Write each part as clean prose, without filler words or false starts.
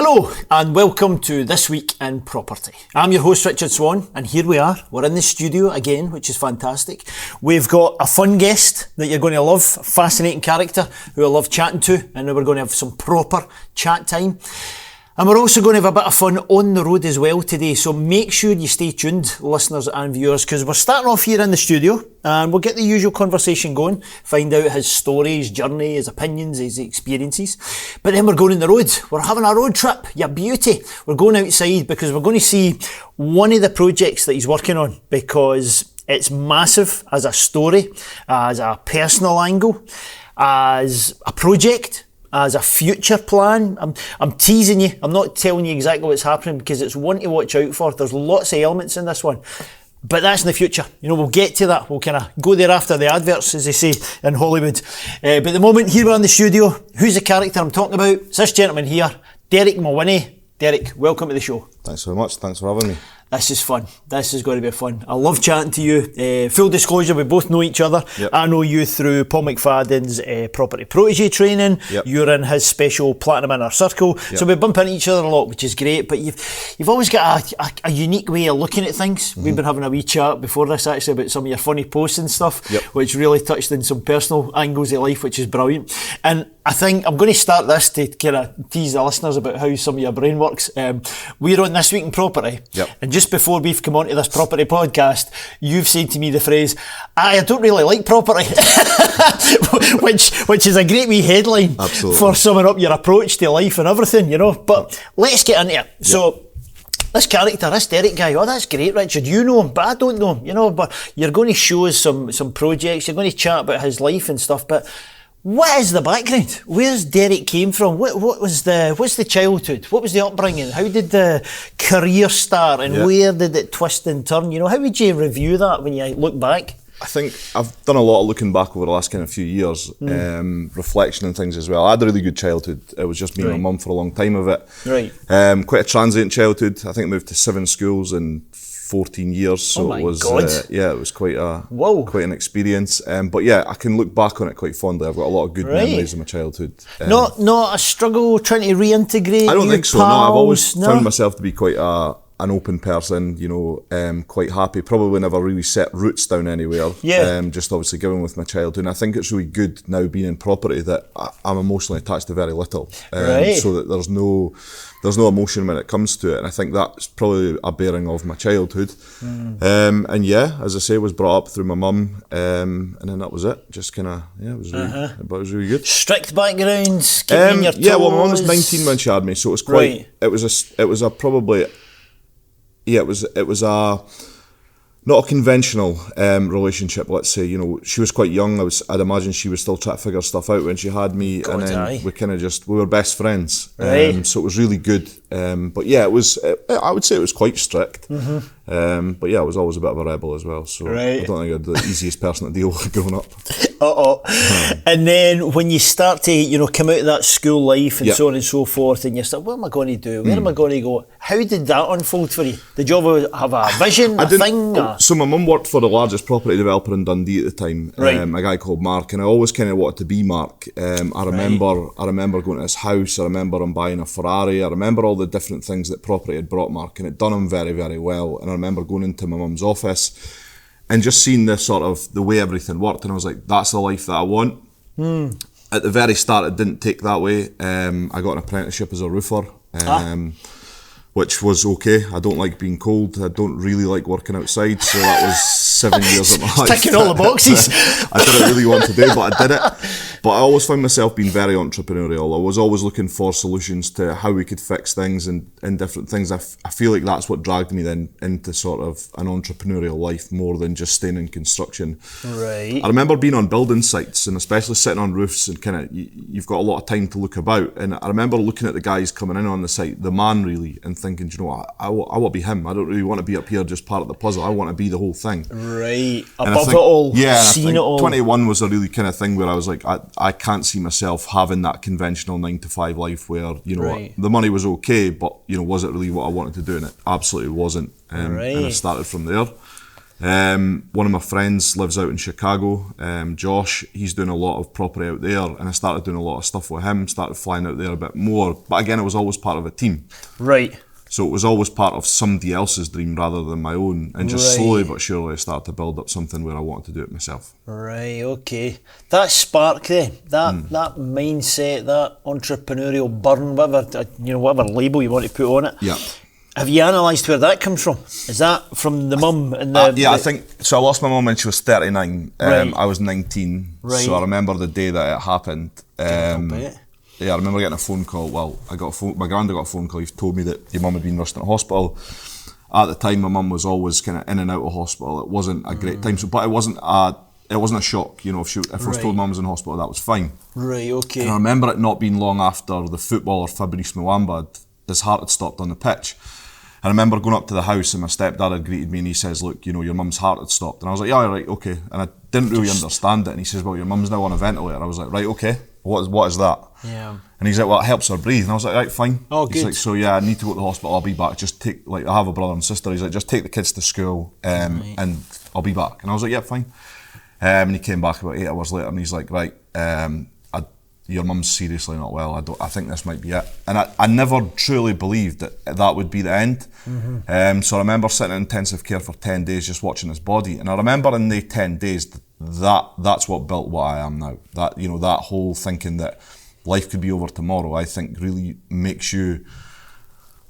Hello and welcome to This Week in Property. I'm your host Richard Swan and here we are. We're in the studio again, which is fantastic. We've got a fun guest that you're going to love, a fascinating character who I love chatting to, and we're going to have some proper chat time. And we're also going to have a bit of fun on the road as well today, so make sure you stay tuned, listeners and viewers, because we're starting off here in the studio and we'll get the usual conversation going, find out his story, his journey, his opinions, his experiences. But then we're going on the road. We're having a road trip, you beauty. We're going outside because we're going to see one of the projects that he's working on, because it's massive as a story, as a personal angle, as a project, as a future plan. I'm teasing you. I'm not telling you exactly what's happening because it's one to watch out for. There's lots of elements in this one. But that's in the future. You know, we'll get to that. We'll kind of go there after the adverts, as they say in Hollywood. But at the moment, here we are in the studio. Who's the character I'm talking about? It's this gentleman here, Derek Mawhinney. Derek, welcome to the show. Thanks very much. Thanks for having me. This is fun. This is going to be fun. I love chatting to you. Full disclosure, we both know each other. Yep. I know you through Paul McFadden's property protege training. Yep. You're in his special Platinum Inner Circle. Yep. So we bump into each other a lot, which is great. But you've always got a unique way of looking at things. Mm-hmm. We've been having a wee chat before this actually about some of your funny posts and stuff, yep, which really touched on some personal angles of life, which is brilliant. And I think I'm going to start this to kind of tease the listeners about how some of your brain works. We're on This Week in Property. Yep. And just before we've come onto this property podcast, you've said to me the phrase, I don't really like property, which is a great wee headline. Absolutely. For summing up your approach to life and everything, you know. But let's get into it. Yep. So, this character, this Derek guy, oh, that's great, Richard. You know him, but I don't know him, you know. But you're going to show us some projects. You're going to chat about his life and stuff. But what is the background? Where's Derek came from? What's the childhood? What was the upbringing? How did the career start, and where did it twist and turn? You know, how would you review that when you look back? I think I've done a lot of looking back over the last kind of few years, reflection and things as well. I had a really good childhood. It was just me and my mum for a long time of it. Right. Quite a transient childhood. I think I moved to 7 schools in 14 years, so it was it was quite an experience. But yeah, I can look back on it quite fondly. I've got a lot of good memories of my childhood. Not a struggle trying to reintegrate. I don't think so. No, I've always found myself to be quite an open person, you know, quite happy. Probably never really set roots down anywhere. Yeah. Just obviously given with my childhood. And I think it's really good now being in property that I'm emotionally attached to very little. So that there's no emotion when it comes to it. And I think that's probably a bearing of my childhood. And yeah, as I say, was brought up through my mum. And then that was it. Just kind of, it was really, but it was really good. Strict backgrounds, keeping your toes. Yeah, well, my mum was 19 when she had me, so it was quite, it was a probably, yeah, it was a not a conventional relationship, let's say. You know, she was quite young. I'd imagine she was still trying to figure stuff out when she had me, and then we were best friends. So it was really good. But yeah, I would say it was quite strict. But yeah, I was always a bit of a rebel as well. So I don't think I'm the easiest person to deal with growing up. And then when you start to, you know, come out of that school life and so on and so forth, and you start, what am I going to do? Where am I going to go? How did that unfold for you? Did you ever have a vision, a thing? So my mum worked for the largest property developer in Dundee at the time, a guy called Mark, and I always kind of wanted to be Mark. I remember going to his house. I remember him buying a Ferrari. I remember all the different things that property had brought Mark, and it done him very, very well. And I remember going into my mum's office and just seeing the way everything worked, and I was like, that's the life that I want. At the very start, it didn't take that way. I got an apprenticeship as a roofer. Which was okay. I don't like being cold. I don't really like working outside. So that was 7 years of my life. Ticking all the boxes. I didn't really want to do, but I did it. But I always found myself being very entrepreneurial. I was always looking for solutions to how we could fix things and different things. I feel like that's what dragged me then into sort of an entrepreneurial life more than just staying in construction. Right. I remember being on building sites and especially sitting on roofs and kind of, you've got a lot of time to look about. And I remember looking at the guys coming in on the site, the man really, and thinking, you know what, I want to be him. I don't really want to be up here just part of the puzzle. I want to be the whole thing. Right. Above it all, seeing it all. 21 was a really kind of thing where I was like, I can't see myself having that conventional 9-to-5 life where, you know, the money was okay, but, you know, was it really what I wanted to do? And it absolutely wasn't. And I started from there. One of my friends lives out in Chicago, Josh. He's doing a lot of property out there, and I started doing a lot of stuff with him, started flying out there a bit more. But again, it was always part of a team. Right. So it was always part of somebody else's dream rather than my own. And just slowly but surely I started to build up something where I wanted to do it myself. Right, okay. That spark then, that mindset, that entrepreneurial burn, whatever label you want to put on it. Yeah. Have you analysed where that comes from? Is that from the mum? And I think so. I lost my mum when she was 39. Right. I was 19. Right. So I remember the day that it happened. Yeah, I remember getting a phone call. Well, my granddad got a phone call. He told me that your mum had been rushed into hospital. At the time, my mum was always kind of in and out of hospital. It wasn't a great time. So, but it wasn't a shock. You know, if I was told mum was in hospital, that was fine. Right. Okay. And I remember it not being long after the footballer Fabrice Muamba, his heart had stopped on the pitch. I remember going up to the house and my stepdad had greeted me and he says, look, your mum's heart had stopped. And I was like, yeah, right, okay. And I didn't really understand it. And he says, well, your mum's now on a ventilator. I was like, right, okay. What is that? Yeah. And he's like, well, it helps her breathe. And I was like, right, fine. Oh, he's good. like, so yeah, I need to go to the hospital. I'll be back. Just I have a brother and sister. He's like, just take the kids to school and I'll be back. And I was like, yeah, fine. And he came back about 8 hours later and he's like, right, your mum's seriously not well. I think this might be it. And I never truly believed that would be the end. Mm-hmm. So I remember sitting in intensive care for 10 days just watching his body. And I remember in the 10 days that's what built what I am now. That whole thinking that life could be over tomorrow, I think really makes you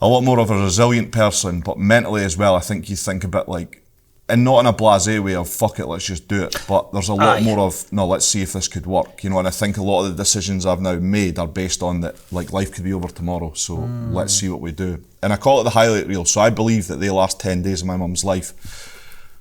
a lot more of a resilient person, but mentally as well, I think you think a bit like, and not in a blasé way of fuck it, let's just do it, but there's a lot more of, no, let's see if this could work, and I think a lot of the decisions I've now made are based on that, like, life could be over tomorrow, so let's see what we do. And I call it the highlight reel, so I believe that the last 10 days of my mum's life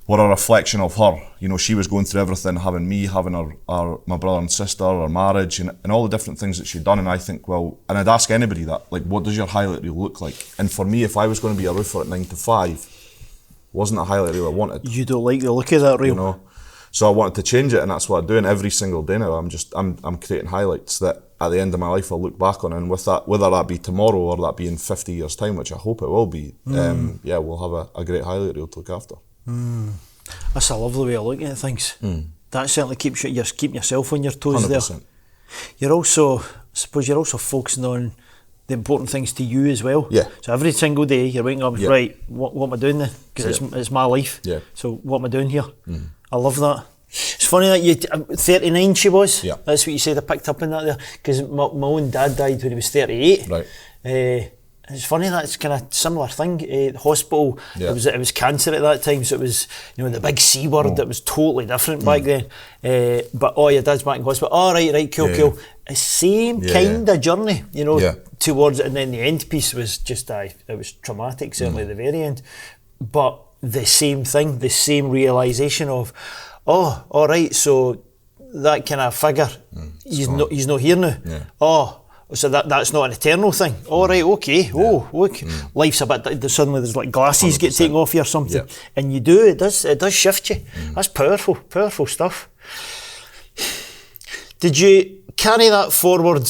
were a reflection of her. She was going through everything, having me, having my brother and sister, our marriage, and all the different things that she'd done, and I think, well, and I'd ask anybody that, like, what does your highlight reel look like? And for me, if I was going to be a roofer at 9 to 5, wasn't a highlight reel I wanted. You don't like the look of that reel. So I wanted to change it, and that's what I'm doing every single day now. I'm creating highlights that at the end of my life I'll look back on, and with that, whether that be tomorrow or that be in 50 years' time, which I hope it will be, we'll have a great highlight reel to look after. That's a lovely way of looking at things. That certainly keeps keeping yourself on your toes 100%. There. You're also focusing on the important things to you as well. Yeah. So every single day you're waking up, right, what am I doing then? Because it's my life. Yeah. So what am I doing here? I love that. It's funny that you, 39 she was. Yeah. That's what you said, I picked up on that there. Because my own dad died when he was 38. Right. It's funny that it's kind of similar thing. The hospital, yeah. it was cancer at that time, so it was the big C word. That was totally different back then. But your dad's back in hospital. Oh, right, cool. Same kind of journey, towards it, and then the end piece was just it was traumatic, certainly at the very end. But the same thing, the same realisation of, all right, so that kind of figure, he's not here now. Yeah. So that's not an eternal thing. All right, okay. Yeah. Oh, look, life's a bit. Suddenly, there's like glasses 100%. Get taken off you or something, and you do. It does shift you. That's powerful stuff. Did you carry that forward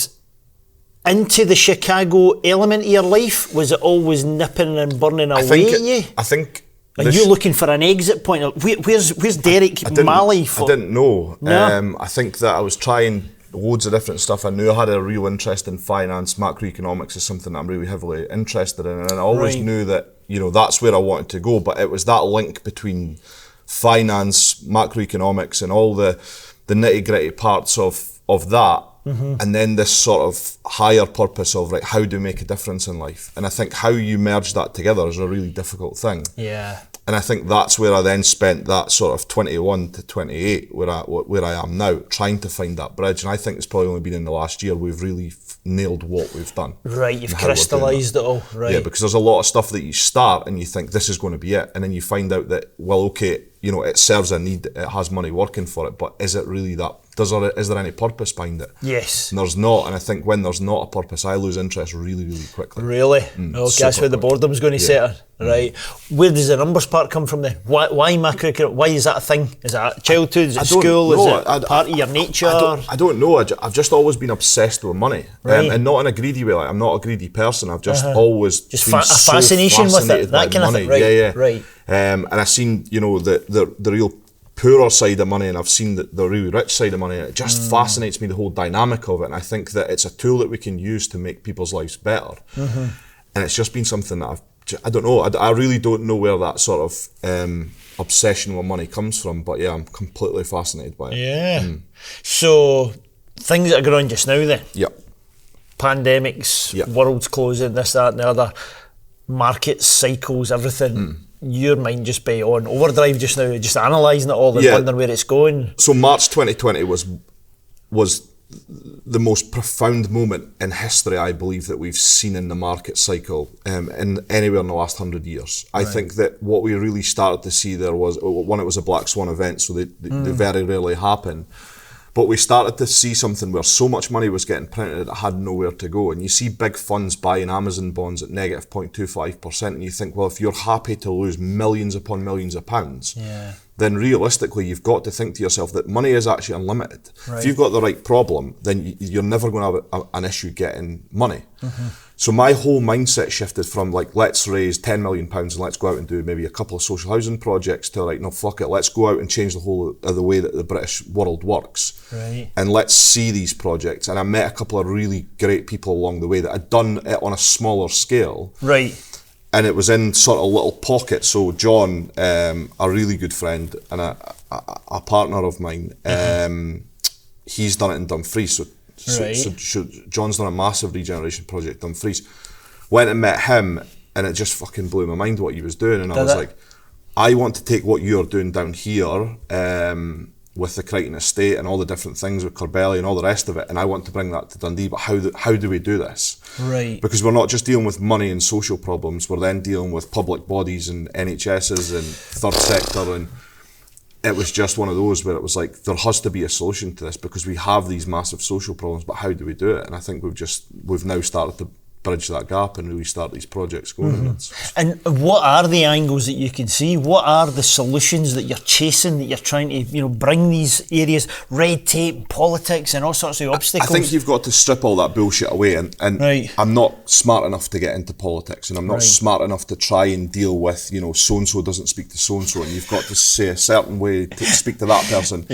into the Chicago element of your life? Was it always nipping and burning away at you? I think. Are you looking for an exit point? Where's Derek Mawhinney? I didn't know. No? I think that I was trying loads of different stuff. I knew I had a real interest in finance. Macroeconomics is something that I'm really heavily interested in, and I always knew that that's where I wanted to go. But it was that link between finance, macroeconomics, and all the nitty gritty parts of that, and then this sort of higher purpose of how do you make a difference in life? And I think how you merge that together is a really difficult thing. Yeah. And I think that's where I then spent that sort of 21 to 28 where I am now, trying to find that bridge. And I think it's probably only been in the last year we've really nailed what we've done. Right, you've crystallised it all, right. Yeah, because there's a lot of stuff that you start and you think this is going to be it. And then you find out that, well, okay, it serves a need, it has money working for it, but is it really that? Is there any purpose behind it? Yes. And there's not, and I think when there's not a purpose, I lose interest really, really quickly. Really? Okay, that's where the boredom's going to set in. Right. Where does the numbers part come from then? Why macroeconomics? Why is that a thing? Is that childhood? Is it school? Is it part of your nature? I don't know. I've just always been obsessed with money. Right. And not in a greedy way. I'm not a greedy person. I've just always just been a fascination with it. That kind money. of thing. Right. Yeah. Right. And I've seen, the real poorer side of money, and I've seen the really rich side of money. And it just fascinates me, the whole dynamic of it. And I think that it's a tool that we can use to make people's lives better. And it's just been something that I don't know. I really don't know where that sort of obsession with money comes from. But yeah, I'm completely fascinated by it. Yeah. So things that are going on just now then. Yep. Pandemics, world's closing, this, that and the other, markets, cycles, everything. Your mind just be on overdrive just now, just analysing it all and wondering where it's going. So March 2020 was the most profound moment in history, I believe, that we've seen in the market cycle in anywhere in the last 100 years. I think that what we really started to see there was, one, it was a black swan event, so they very rarely happen. But we started to see something where so much money was getting printed, it had nowhere to go. And you see big funds buying Amazon bonds at negative 0.25%, and you think, well, if you're happy to lose millions upon millions of pounds, then realistically you've got to think to yourself that money is actually unlimited. If you've got the right problem, then you're never going to have an issue getting money. So my whole mindset shifted from like, let's raise £10 million and let's go out and do maybe a couple of social housing projects, to like, no, fuck it, let's go out and change the whole of the way that the British world works. And let's see these projects. And I met a couple of really great people along the way that had done it on a smaller scale. And it was in sort of little pockets. So John, a really good friend and a partner of mine, he's done it in Dumfries. So John's done a massive regeneration project, Dumfries. Went and met him, and it just fucking blew my mind what he was doing. And I was like, I want to take what you're doing down here with the Crichton estate and all the different things with Corbelly and all the rest of it, and I want to bring that to Dundee. But how do we do this? Because we're not just dealing with money and social problems, we're then dealing with public bodies and NHSs and third sector, and it was just one of those where it was like, there has to be a solution to this because we have these massive social problems, but how do we do it? And I think we've now started to bridge that gap and really start these projects going. And what are the angles that you can see? What are the solutions that you're chasing, that you're trying to bring these areas, red tape, politics and all sorts of obstacles? I think you've got to strip all that bullshit away, and I'm not smart enough to get into politics, and I'm not smart enough to try and deal with, so-and-so doesn't speak to so-and-so and you've got to say a certain way to speak to that person.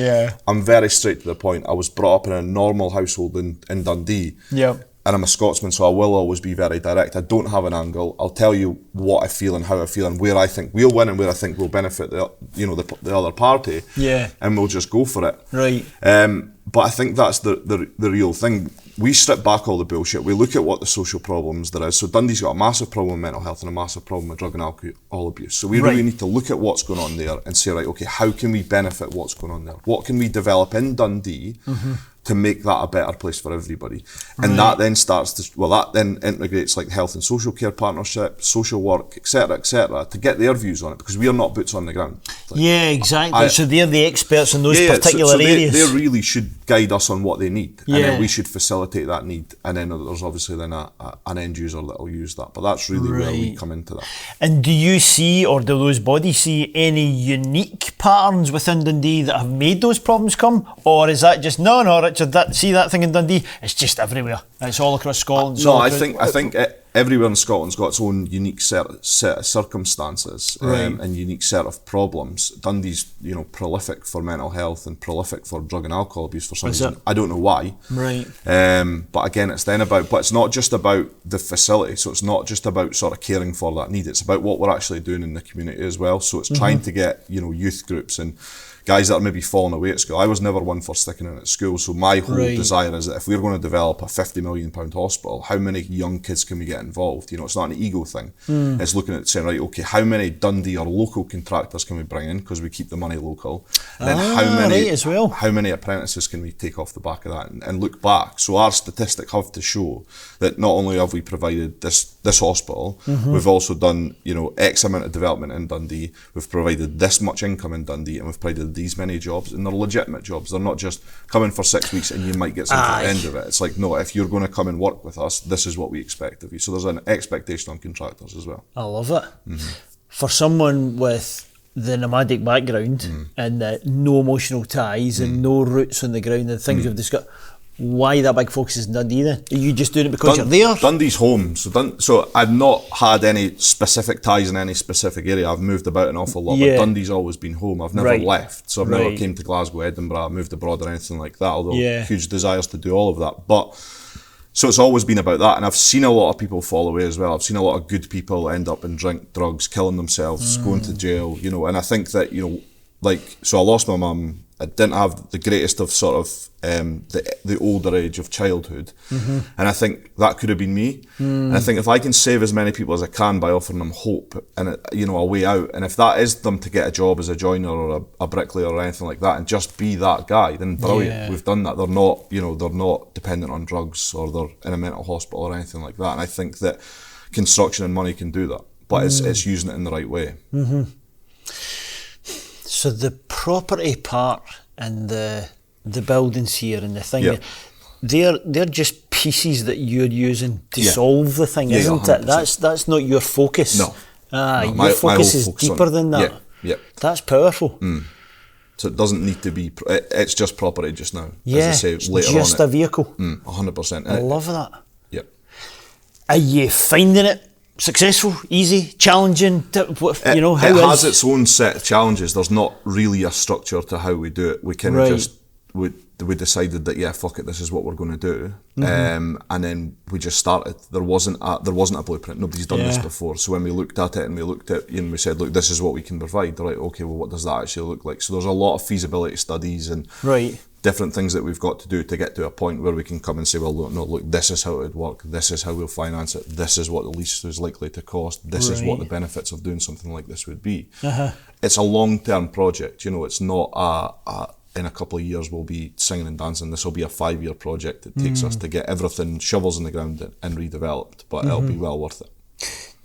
I'm very straight to the point. I was brought up in a normal household in Dundee. And I'm a Scotsman, so I will always be very direct. I don't have an angle. I'll tell you what I feel and how I feel and where I think we'll win and where I think we'll benefit the other party. And we'll just go for it. But I think that's the real thing. We strip back all the bullshit. We look at what the social problems there is. So Dundee's got a massive problem with mental health and a massive problem with drug and alcohol abuse. So we really need to look at what's going on there and say, right, okay, how can we benefit what's going on there? What can we develop in Dundee to make that a better place for everybody? And that then that then integrates like health and social care partnership, social work, etc., to get their views on it, because we are not boots on the ground. Exactly. So they're the experts in those particular areas. They really should guide us on what they need, and then we should facilitate that need, and then there's obviously then an end user that will use that. But that's really where we come into that. And do you see, or do those bodies see, any unique patterns within Dundee that have made those problems come, or is that just no, Richard, see that thing in Dundee, it's just everywhere, it's all across Scotland? No, I think everywhere in Scotland's got its own unique set of circumstances and unique set of problems. Dundee's prolific for mental health and prolific for drug and alcohol abuse for some reason. I don't know why. But again, it's not just about the facility, so it's not just about sort of caring for that need, it's about what we're actually doing in the community as well. So it's trying to get youth groups and guys that are maybe falling away at school. I was never one for sticking in at school, so my whole desire is that if we're going to develop a £50 million hospital, how many young kids can we get involved? It's not an ego thing. It's looking at saying, right, okay, how many Dundee or local contractors can we bring in, because we keep the money local, and then how many apprentices can we take off the back of that, and look back. So our statistics have to show that not only have we provided this hospital, we've also done X amount of development in Dundee, we've provided this much income in Dundee, and we've provided these many jobs, and they're legitimate jobs. They're not just come in for 6 weeks and you might get something at the end of it. It's like, no, if you're going to come and work with us, this is what we expect of you. So there's an expectation on contractors as well. I love it. For someone with the nomadic background and no emotional ties and no roots on the ground and things we've discussed, Why that big focus is in Dundee then? Are you just doing it because you're there? Dundee's home, so I've not had any specific ties in any specific area. I've moved about an awful lot, but Dundee's always been home. I've never left, so I've never came to Glasgow, Edinburgh, moved abroad or anything like that, although huge desires to do all of that. But so it's always been about that, and I've seen a lot of people fall away as well. I've seen a lot of good people end up in drink, drugs, killing themselves, going to jail, and I think that, so I lost my mum. I didn't have the greatest of sort of the older age of childhood, and I think that could have been me. And I think if I can save as many people as I can by offering them hope and a way out, and if that is them to get a job as a joiner or a bricklayer or anything like that, and just be that guy, then brilliant. We've done that. They're not, they're not dependent on drugs or they're in a mental hospital or anything like that. And I think that construction and money can do that, but it's using it in the right way. So the property part and the buildings here and the thing, they're just pieces that you're using to solve the thing, isn't 100%. it? That's not your focus. No. Your focus is deeper than that. Yeah. That's powerful. So it doesn't need to be, it's just property just now. Yeah, as I say, later just on a vehicle. 100%. I love that. Yep. Are you finding it successful, easy, challenging? How it has its own set of challenges. There's not really a structure to how we do it. We kind of just we decided that fuck it, this is what we're going to do, and then we just started. There wasn't a blueprint. Nobody's done this before. So when we looked at it and we said, look, this is what we can provide. Right? Okay. Well, what does that actually look like? So there's a lot of feasibility studies and different things that we've got to do to get to a point where we can come and say, well, look, this is how it would work, this is how we'll finance it, this is what the lease is likely to cost, this is what the benefits of doing something like this would be. It's a long-term project, it's not in a couple of years we'll be singing and dancing. This will be a 5-year project. It takes us to get everything, shovels in the ground and redeveloped, but it'll be well worth it.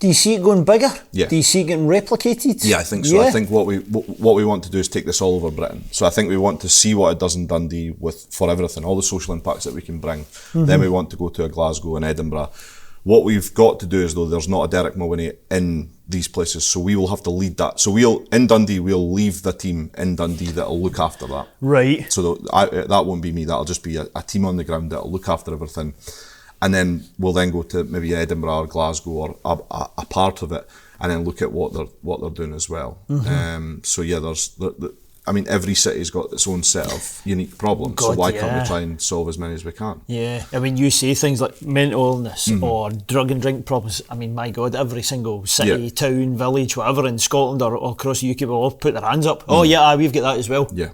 Do you see it going bigger? Yeah. Do you see it getting replicated? Yeah, I think so. I think what we want to do is take this all over Britain. So I think we want to see what it does in Dundee for everything, all the social impacts that we can bring. Then we want to go to a Glasgow and Edinburgh. What we've got to do is, though, there's not a Derek Mawhinney in these places, so we will have to lead that. So in Dundee, we'll leave the team in Dundee that'll look after that. Right. So that won't be me. That'll just be a team on the ground that'll look after everything. And then we'll then go to maybe Edinburgh or Glasgow or a part of it, and then look at what they're doing as well. So there's every city's got its own set of unique problems. So why can't we try and solve as many as we can? Yeah, you say things like mental illness or drug and drink problems. My God, every single city, town, village, whatever in Scotland or across the UK will all put their hands up. Oh yeah, we've got that as well. Yeah.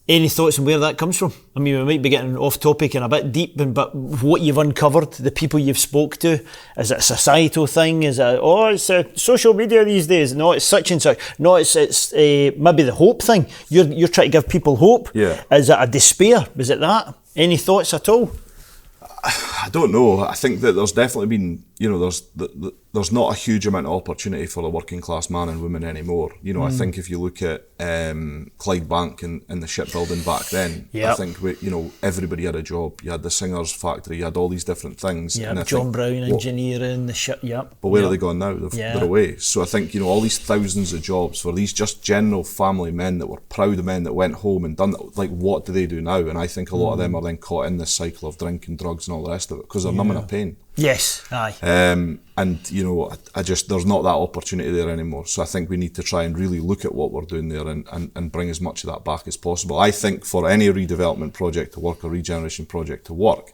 Any thoughts on where that comes from? We might be getting off topic and a bit deep, but what you've uncovered, the people you've spoke to, is it a societal thing? Is it, it's social media these days? No, it's such and such. No, it's maybe the hope thing. You're trying to give people hope. Yeah. Is it a despair? Is it that? Any thoughts at all? I don't know. I think that there's definitely been, there's not a huge amount of opportunity for the working class man and woman anymore. I think if you look at Clydebank and the shipbuilding back then, I think everybody had a job. You had the Singers factory, you had all these different things. Yeah, and John Brown engineering, the ship. But where are they gone now? They're away. So I think all these thousands of jobs for these just general family men that were proud men that went home and done that. Like, what do they do now? And I think a lot of them are then caught in this cycle of drinking, drugs, and all the rest of it because they're numbing a pain. Yes, aye. And there's not that opportunity there anymore. So I think we need to try and really look at what we're doing there and bring as much of that back as possible. I think for any redevelopment project to work, a regeneration project to work,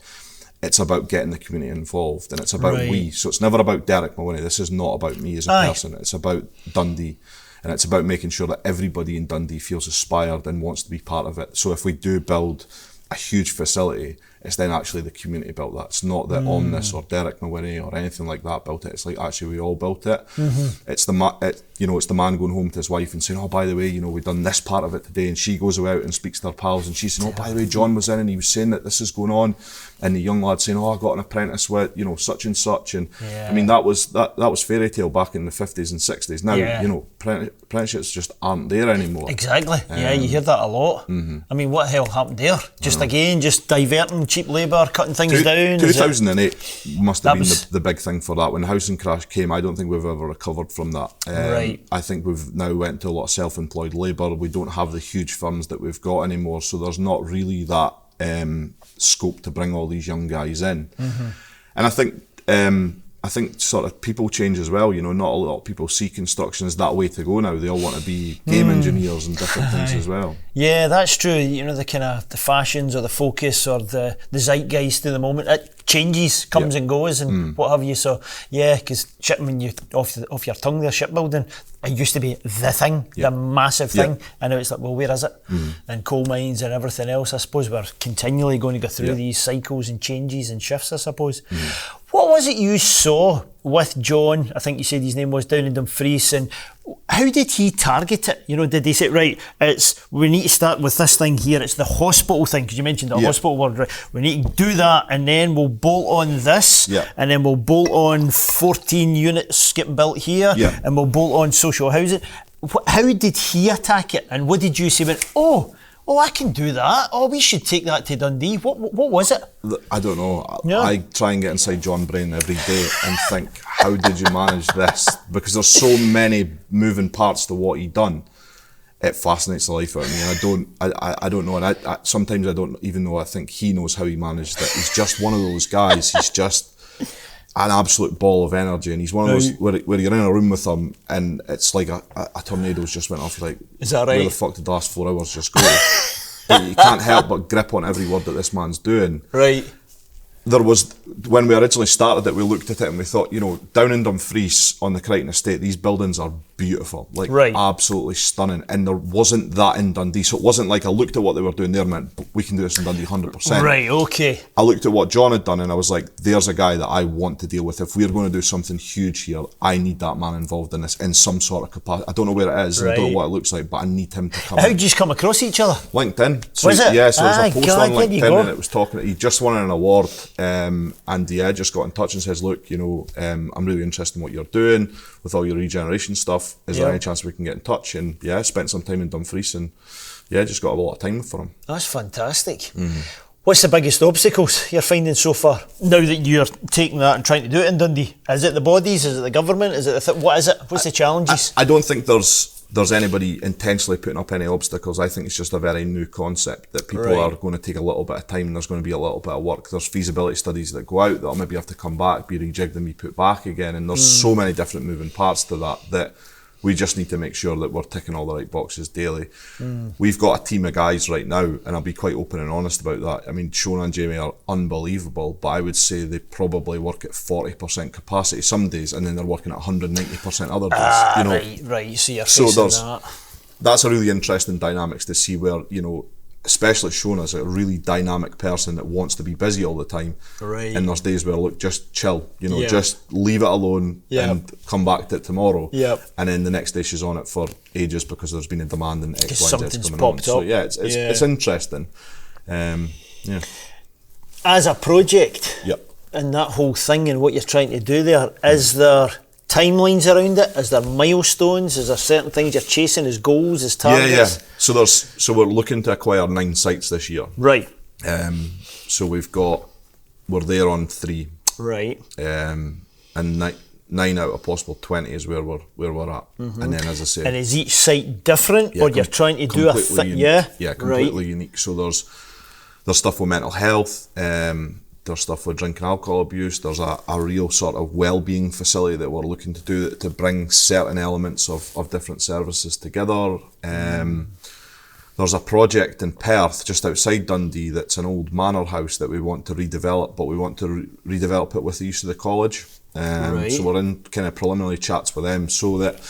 it's about getting the community involved, and it's about we. So it's never about Derek Mawhinney. This is not about me as a person. It's about Dundee. And it's about making sure that everybody in Dundee feels inspired and wants to be part of it. So if we do build a huge facility, it's then actually the community built that. It's not that Omnis or Derek Mawhinney or anything like that built it. It's like, actually, we all built it. It's the man going home to his wife and saying, oh, by the way, we've done this part of it today. And she goes out and speaks to her pals and she's saying, oh, by the way, John was in and he was saying that this is going on. And the young lad saying, oh, I got an apprentice with, such and such. And that was fairy tale back in the 50s and 60s. Now, apprenticeships just aren't there anymore. Exactly. You hear that a lot. What the hell happened there? Just diverting cheap labour, cutting things down. 2008 must have been the big thing for that. When the housing crash came, I don't think we've ever recovered from that. I think we've now went to a lot of self-employed labour. We don't have the huge firms that we've got anymore, so there's not really that scope to bring all these young guys in. And I think sort of people change as well. You know, not a lot of people see construction as that way to go now. They all want to be game engineers and different things as well. Yeah, that's true. You know, the kind of the fashions or the focus or the zeitgeist of the moment, it changes, comes and goes and what have you. So yeah, because when you off your tongue there, shipbuilding, it used to be the thing, the massive thing, and now it's like, well, where is it? And coal mines and everything else. I suppose we're continually going to go through these cycles and changes and shifts, I suppose. What was it you saw with John? I think you said his name was, down in Dumfries, and how did he target it? You know, did he say, right, we need to start with this thing here, it's the hospital thing, because you mentioned the hospital word, right? We need to do that, and then we'll bolt on this, and then we'll bolt on 14 units getting built here, and we'll bolt on social housing. How did he attack it, and what did you say? Oh, I can do that. Oh, we should take that to Dundee. What was it? I don't know. I try and get inside John's brain every day and think, how did you manage this? Because there's so many moving parts to what he done. It fascinates the life out of me. I don't know. And I sometimes I don't even know. I think he knows how he managed it. He's just one of those guys. He's just an absolute ball of energy, and he's one of those where you're in a room with him and it's like a tornado's just went off. You're like, is that right? Where the fuck did the last 4 hours just go? You can't help but grip on every word that this man's doing. Right. There was, when we originally started it, we looked at it and we thought, you know, down in Dumfries on the Crichton estate, these buildings are beautiful, like absolutely stunning. And there wasn't that in Dundee. So it wasn't like I looked at what they were doing there and went, we can do this in Dundee 100%. Right, okay. I looked at what John had done and I was like, there's a guy that I want to deal with. If we're going to do something huge here, I need that man involved in this in some sort of capacity. I don't know where it is, and I don't know what it looks like, but I need him to come. How did you come across each other? LinkedIn. So was it? Yeah, so there's a post on LinkedIn and it was talking, he just won an award, and just got in touch and says, look, you know, I'm really interested in what you're doing with all your regeneration stuff. Is there any chance we can get in touch? And spent some time in Dumfries and just got a lot of time for him. That's fantastic. What's the biggest obstacles you're finding so far, now that you're taking that and trying to do it in Dundee? Is it the bodies? Is it the government? Is it what is it? What's the challenges? I don't think there's anybody intentionally putting up any obstacles. I think it's just a very new concept that people are going to take a little bit of time, and there's going to be a little bit of work. There's feasibility studies that go out that'll maybe have to come back, be rejigged and be put back again, and there's so many different moving parts to that we just need to make sure that we're ticking all the right boxes daily. We've got a team of guys right now, and I'll be quite open and honest about that. I mean, Shona and Jamie are unbelievable, but I would say they probably work at 40% capacity some days, and then they're working at 190% other days. You know? Right. So you're facing that. That's a really interesting dynamics to see where, you know, especially Shona's a really dynamic person that wants to be busy all the time. Right. And there's days where, look, just chill, you know, just leave it alone and come back to it tomorrow. And then the next day she's on it for ages because there's been a demand and X, Y, and Z's coming on. So it's interesting. As a project, and that whole thing and what you're trying to do there, is there timelines around it? Is there milestones? Is there certain things you're chasing as goals, as targets? So we're looking to acquire 9 sites this year. Right. So we're there on 3. Right. And 9 out of possible 20 is where we're at. And then, as I say, and is each site different, or you're trying to do a thing? Completely unique. So there's stuff with mental health. There's stuff with drinking alcohol abuse. There's a real sort of well-being facility that we're looking to do to bring certain elements of different services together. There's a project in Perth, just outside Dundee, that's an old manor house that we want to redevelop, but we want to redevelop it with the use of the college. So we're in kind of preliminary chats with them, so that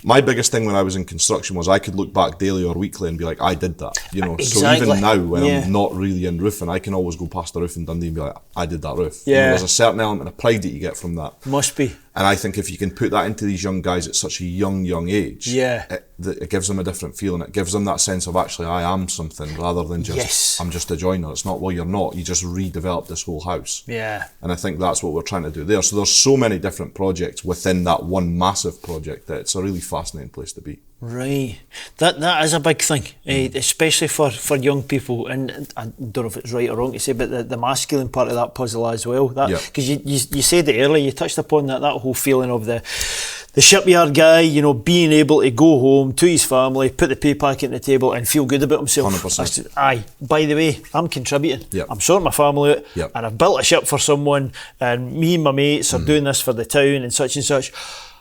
my biggest thing when I was in construction was I could look back daily or weekly and be like, I did that, you know. Exactly. So even now, when I'm not really in roofing, I can always go past the roof in Dundee and be like, I did that roof. You know, there's a certain element of pride that you get from that. Must be. And I think if you can put that into these young guys at such a young age, it gives them a different feeling. It gives them that sense of, actually, I am something, rather than just, I'm just a joiner. It's not, well, you're not. You just redeveloped this whole house. Yeah. And I think that's what we're trying to do there. So there's so many different projects within that one massive project that it's a really fascinating place to be. Right. That is a big thing, especially for young people. And I don't know if it's right or wrong to say, but the masculine part of that puzzle as well. Because you said it earlier, you touched upon that whole feeling of the the shipyard guy, you know, being able to go home to his family, put the pay packet on the table and feel good about himself. 100%. Aye, by the way, I'm contributing. Yep. I'm sorting my family out, Yep. and I've built a ship for someone, and me and my mates are doing this for the town and such.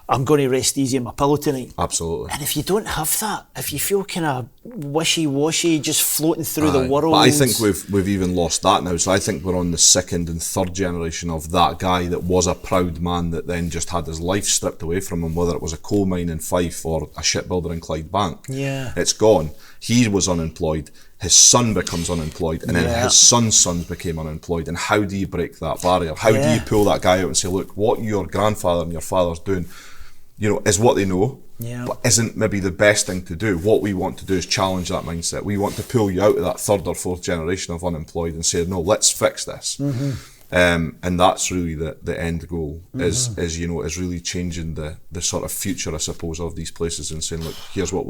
I'm going to rest easy on my pillow tonight. Absolutely. And if you don't have that, if you feel kind of wishy-washy, just floating through the world... But I think we've even lost that now. So I think we're on the second and third generation of that guy that was a proud man that then just had his life stripped away from him, whether it was a coal mine in Fife or a shipbuilder in Clydebank. Yeah. It's gone. He was unemployed. His son becomes unemployed, and then his son's sons became unemployed. And how do you break that barrier? How do you pull that guy out and say, look, what your grandfather and your father's doing, you know, is what they know, but isn't maybe the best thing to do. What we want to do is challenge that mindset. We want to pull you out of that third or fourth generation of unemployed and say, no, let's fix this. And that's really the end goal, is you know, is really changing the sort of future, I suppose, of these places and saying, look, here's what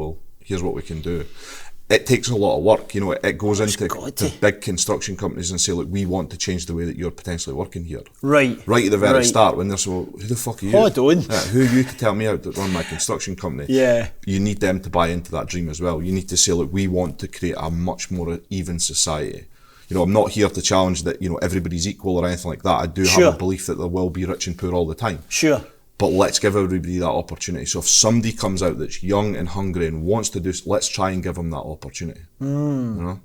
we can do. It takes a lot of work, you know. It goes into the big construction companies and say, look, we want to change the way that you're potentially working here. Right at the very start, when they're so, who the fuck are you? Hold on. Who are you to tell me how to run my construction company? Yeah. You need them to buy into that dream as well. You need to say, look, we want to create a much more even society. You know, I'm not here to challenge that, you know, everybody's equal or anything like that. I do have a belief that there will be rich and poor all the time. Sure. But let's give everybody that opportunity. So if somebody comes out that's young and hungry and wants to do, let's try and give them that opportunity. You know?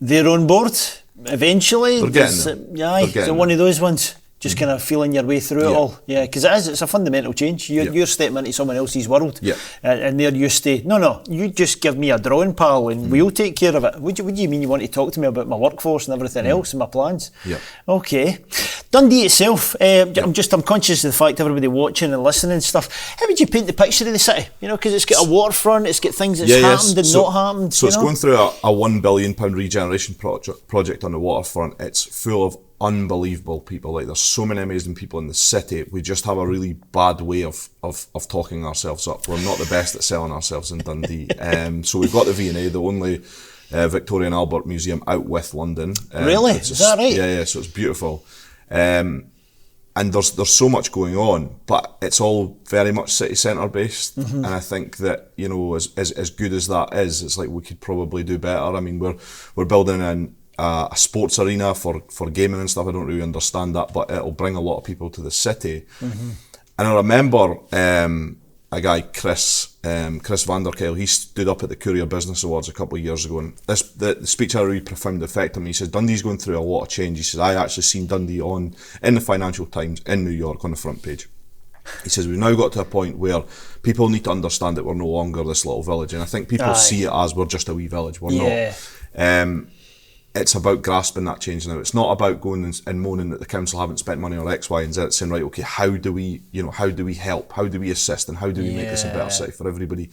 They're on board eventually. They're getting there. Yeah, so one of those ones. Just kind of feeling your way through it all. Yeah, because it's a fundamental change. You're stepping into someone else's world. And they're used to, no, you just give me a drawing, pal, and we'll take care of it. What do you mean you want to talk to me about my workforce and everything else and my plans? Okay. Dundee itself, I'm conscious of the fact everybody watching and listening and stuff, how would you paint the picture of the city? You know, because it's got a waterfront, it's got things that's happened and not happened. So it's going through a £1 billion regeneration project on the waterfront. It's full of unbelievable people. Like, there's so many amazing people in the city. We just have a really bad way of talking ourselves up. We're not the best at selling ourselves in Dundee. So we've got the V&A, the only Victoria and Albert Museum out with London. Really? Is that right? Yeah, so it's beautiful. And there's so much going on, but it's all very much city centre based. And I think that, you know, as good as that is, it's like we could probably do better. I mean, we're building a sports arena for gaming and stuff. I don't really understand that, but it'll bring a lot of people to the city. And I remember a guy, Chris van der Kuyl, he stood up at the Courier Business Awards a couple of years ago, and the speech had a really profound effect on me. He says, Dundee's going through a lot of change. He says, I actually seen Dundee in the Financial Times in New York on the front page. He says, we've now got to a point where people need to understand that we're no longer this little village, and I think people see it as we're just a wee village. We're not. It's about grasping that change now. It's not about going and moaning that the council haven't spent money on X, Y, and Z. It's saying, right, okay, how do we help? How do we assist? And how do we make this a better city for everybody?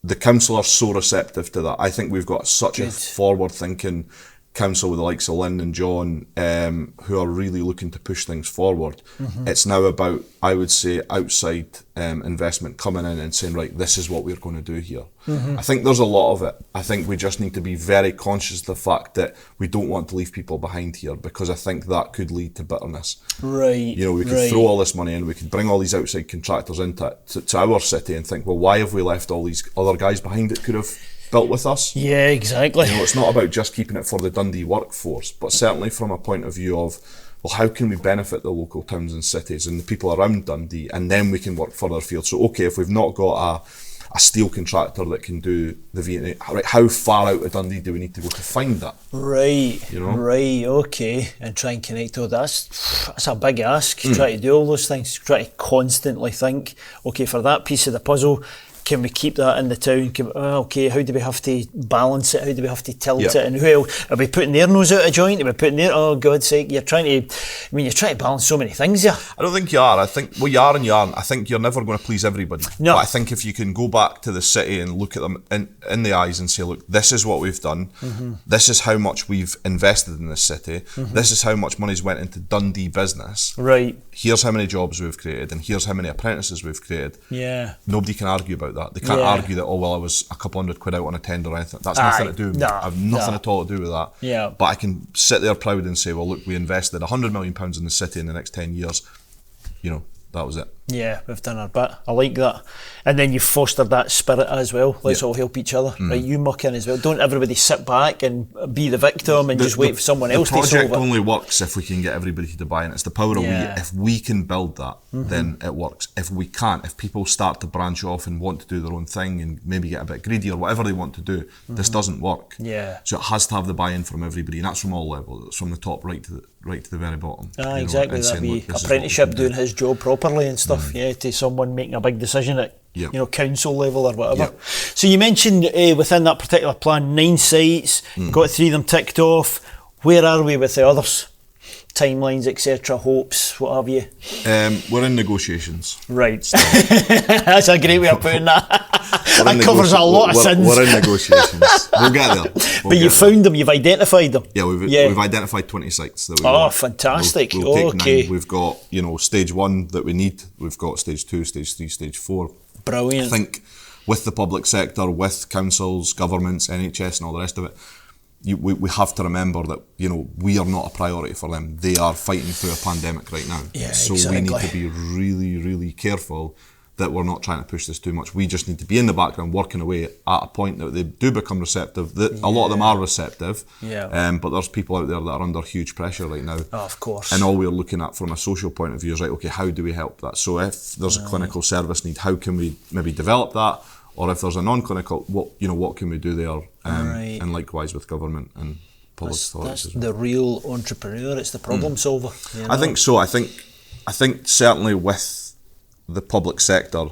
The council are so receptive to that. I think we've got such a forward-thinking council with the likes of Lynn and John, who are really looking to push things forward. It's now about, I would say, outside investment coming in and saying, right, this is what we're going to do here. I think there's a lot of it. I think we just need to be very conscious of the fact that we don't want to leave people behind here, because I think that could lead to bitterness. You know, we could throw all this money in, we could bring all these outside contractors into to our city and think, well, why have we left all these other guys behind that could have built with us? Yeah, exactly. You know, it's not about just keeping it for the Dundee workforce, but certainly from a point of view of, well, how can we benefit the local towns and cities and the people around Dundee, and then we can work further afield. So, okay, if we've not got a steel contractor that can do the V&A, right, how far out of Dundee do we need to go to find that? You know? Okay, and try and connect all that. That's a big ask, try to do all those things, try to constantly think, okay, for that piece of the puzzle, can we keep that in the town? Okay, how do we have to balance it? How do we have to tilt it? And who else? Are we putting their nose out of joint? Are we putting their, oh God's sake, you're trying to balance so many things here. I don't think you are. I think, well, you are and you aren't. I think you're never going to please everybody. No. But I think if you can go back to the city and look at them in the eyes and say, look, this is what we've done. This is how much we've invested in this city. This is how much money's went into Dundee business. Here's how many jobs we've created, and here's how many apprentices we've created. Nobody can argue about that. They can't argue that, oh, well, I was a couple $100 out on a tender or anything. That's nothing to do with me. I have nothing at all to do with that. But I can sit there proud and say, well, look, we invested £100 million in the city in the next 10 years. You know, that was it. Yeah, we've done our bit. I like that. And then you've fostered that spirit as well. Let's all help each other. Right, you muck in as well. Don't everybody sit back and be the victim and just wait for someone else to solve it. The project only works if we can get everybody to buy in. It's the power of we. If we can build that, then it works. If we can't, if people start to branch off and want to do their own thing and maybe get a bit greedy or whatever they want to do, this doesn't work. Yeah. So it has to have the buy-in from everybody, and that's from all levels. It's from the top right to the very bottom. Exactly. That'd be apprenticeship doing his job properly and stuff. To someone making a big decision at council level or whatever. So you mentioned within that particular plan 9 sites, got 3 of them ticked off. Where are we with the others? Timelines, etc., hopes, what have you? We're in negotiations. Right. That's a great way of putting that. That covers a lot of sins. We're in negotiations. We'll get there. But you found them, you've identified them. Yeah, we've identified 20 sites that we want. Fantastic. We'll take 9. We've got, stage 1 that we need. We've got stage 2, stage 3, stage 4. Brilliant. I think with the public sector, with councils, governments, NHS and all the rest of it, we have to remember that we are not a priority for them. They are fighting through a pandemic right now. So we need to be really, really careful that we're not trying to push this too much. We just need to be in the background working away at a point that they do become receptive. A lot of them are receptive, but there's people out there that are under huge pressure right now. Oh, of course. And all we're looking at from a social point of view is, right, okay, how do we help that? So if there's a clinical service need, how can we maybe develop that? Or if there's a non-clinical, what can we do there? And likewise with government and public authorities. That's the real entrepreneur. It's the problem solver. I think so. I think certainly with the public sector,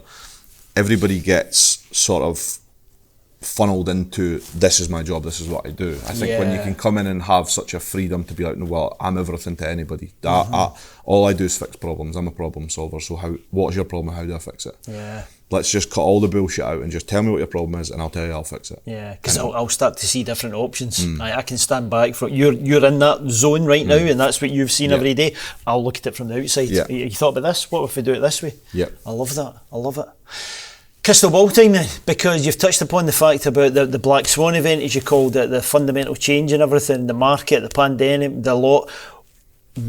everybody gets sort of funneled into, this is my job, this is what I do. I think when you can come in and have such a freedom to be like, no, well, I'm everything to anybody. All I do is fix problems. I'm a problem solver. So what's your problem and how do I fix it? Yeah. Let's just cut all the bullshit out and just tell me what your problem is and I'll tell you I'll fix it. Yeah, because I'll start to see different options. I can stand back from you're in that zone right now and that's what you've seen every day. I'll look at it from the outside. You thought about this? What if we do it this way? Yeah. I love that. I love it. Crystal ball time then, because you've touched upon the fact about the Black Swan event, as you called it, the fundamental change and everything, the market, the pandemic, the lot.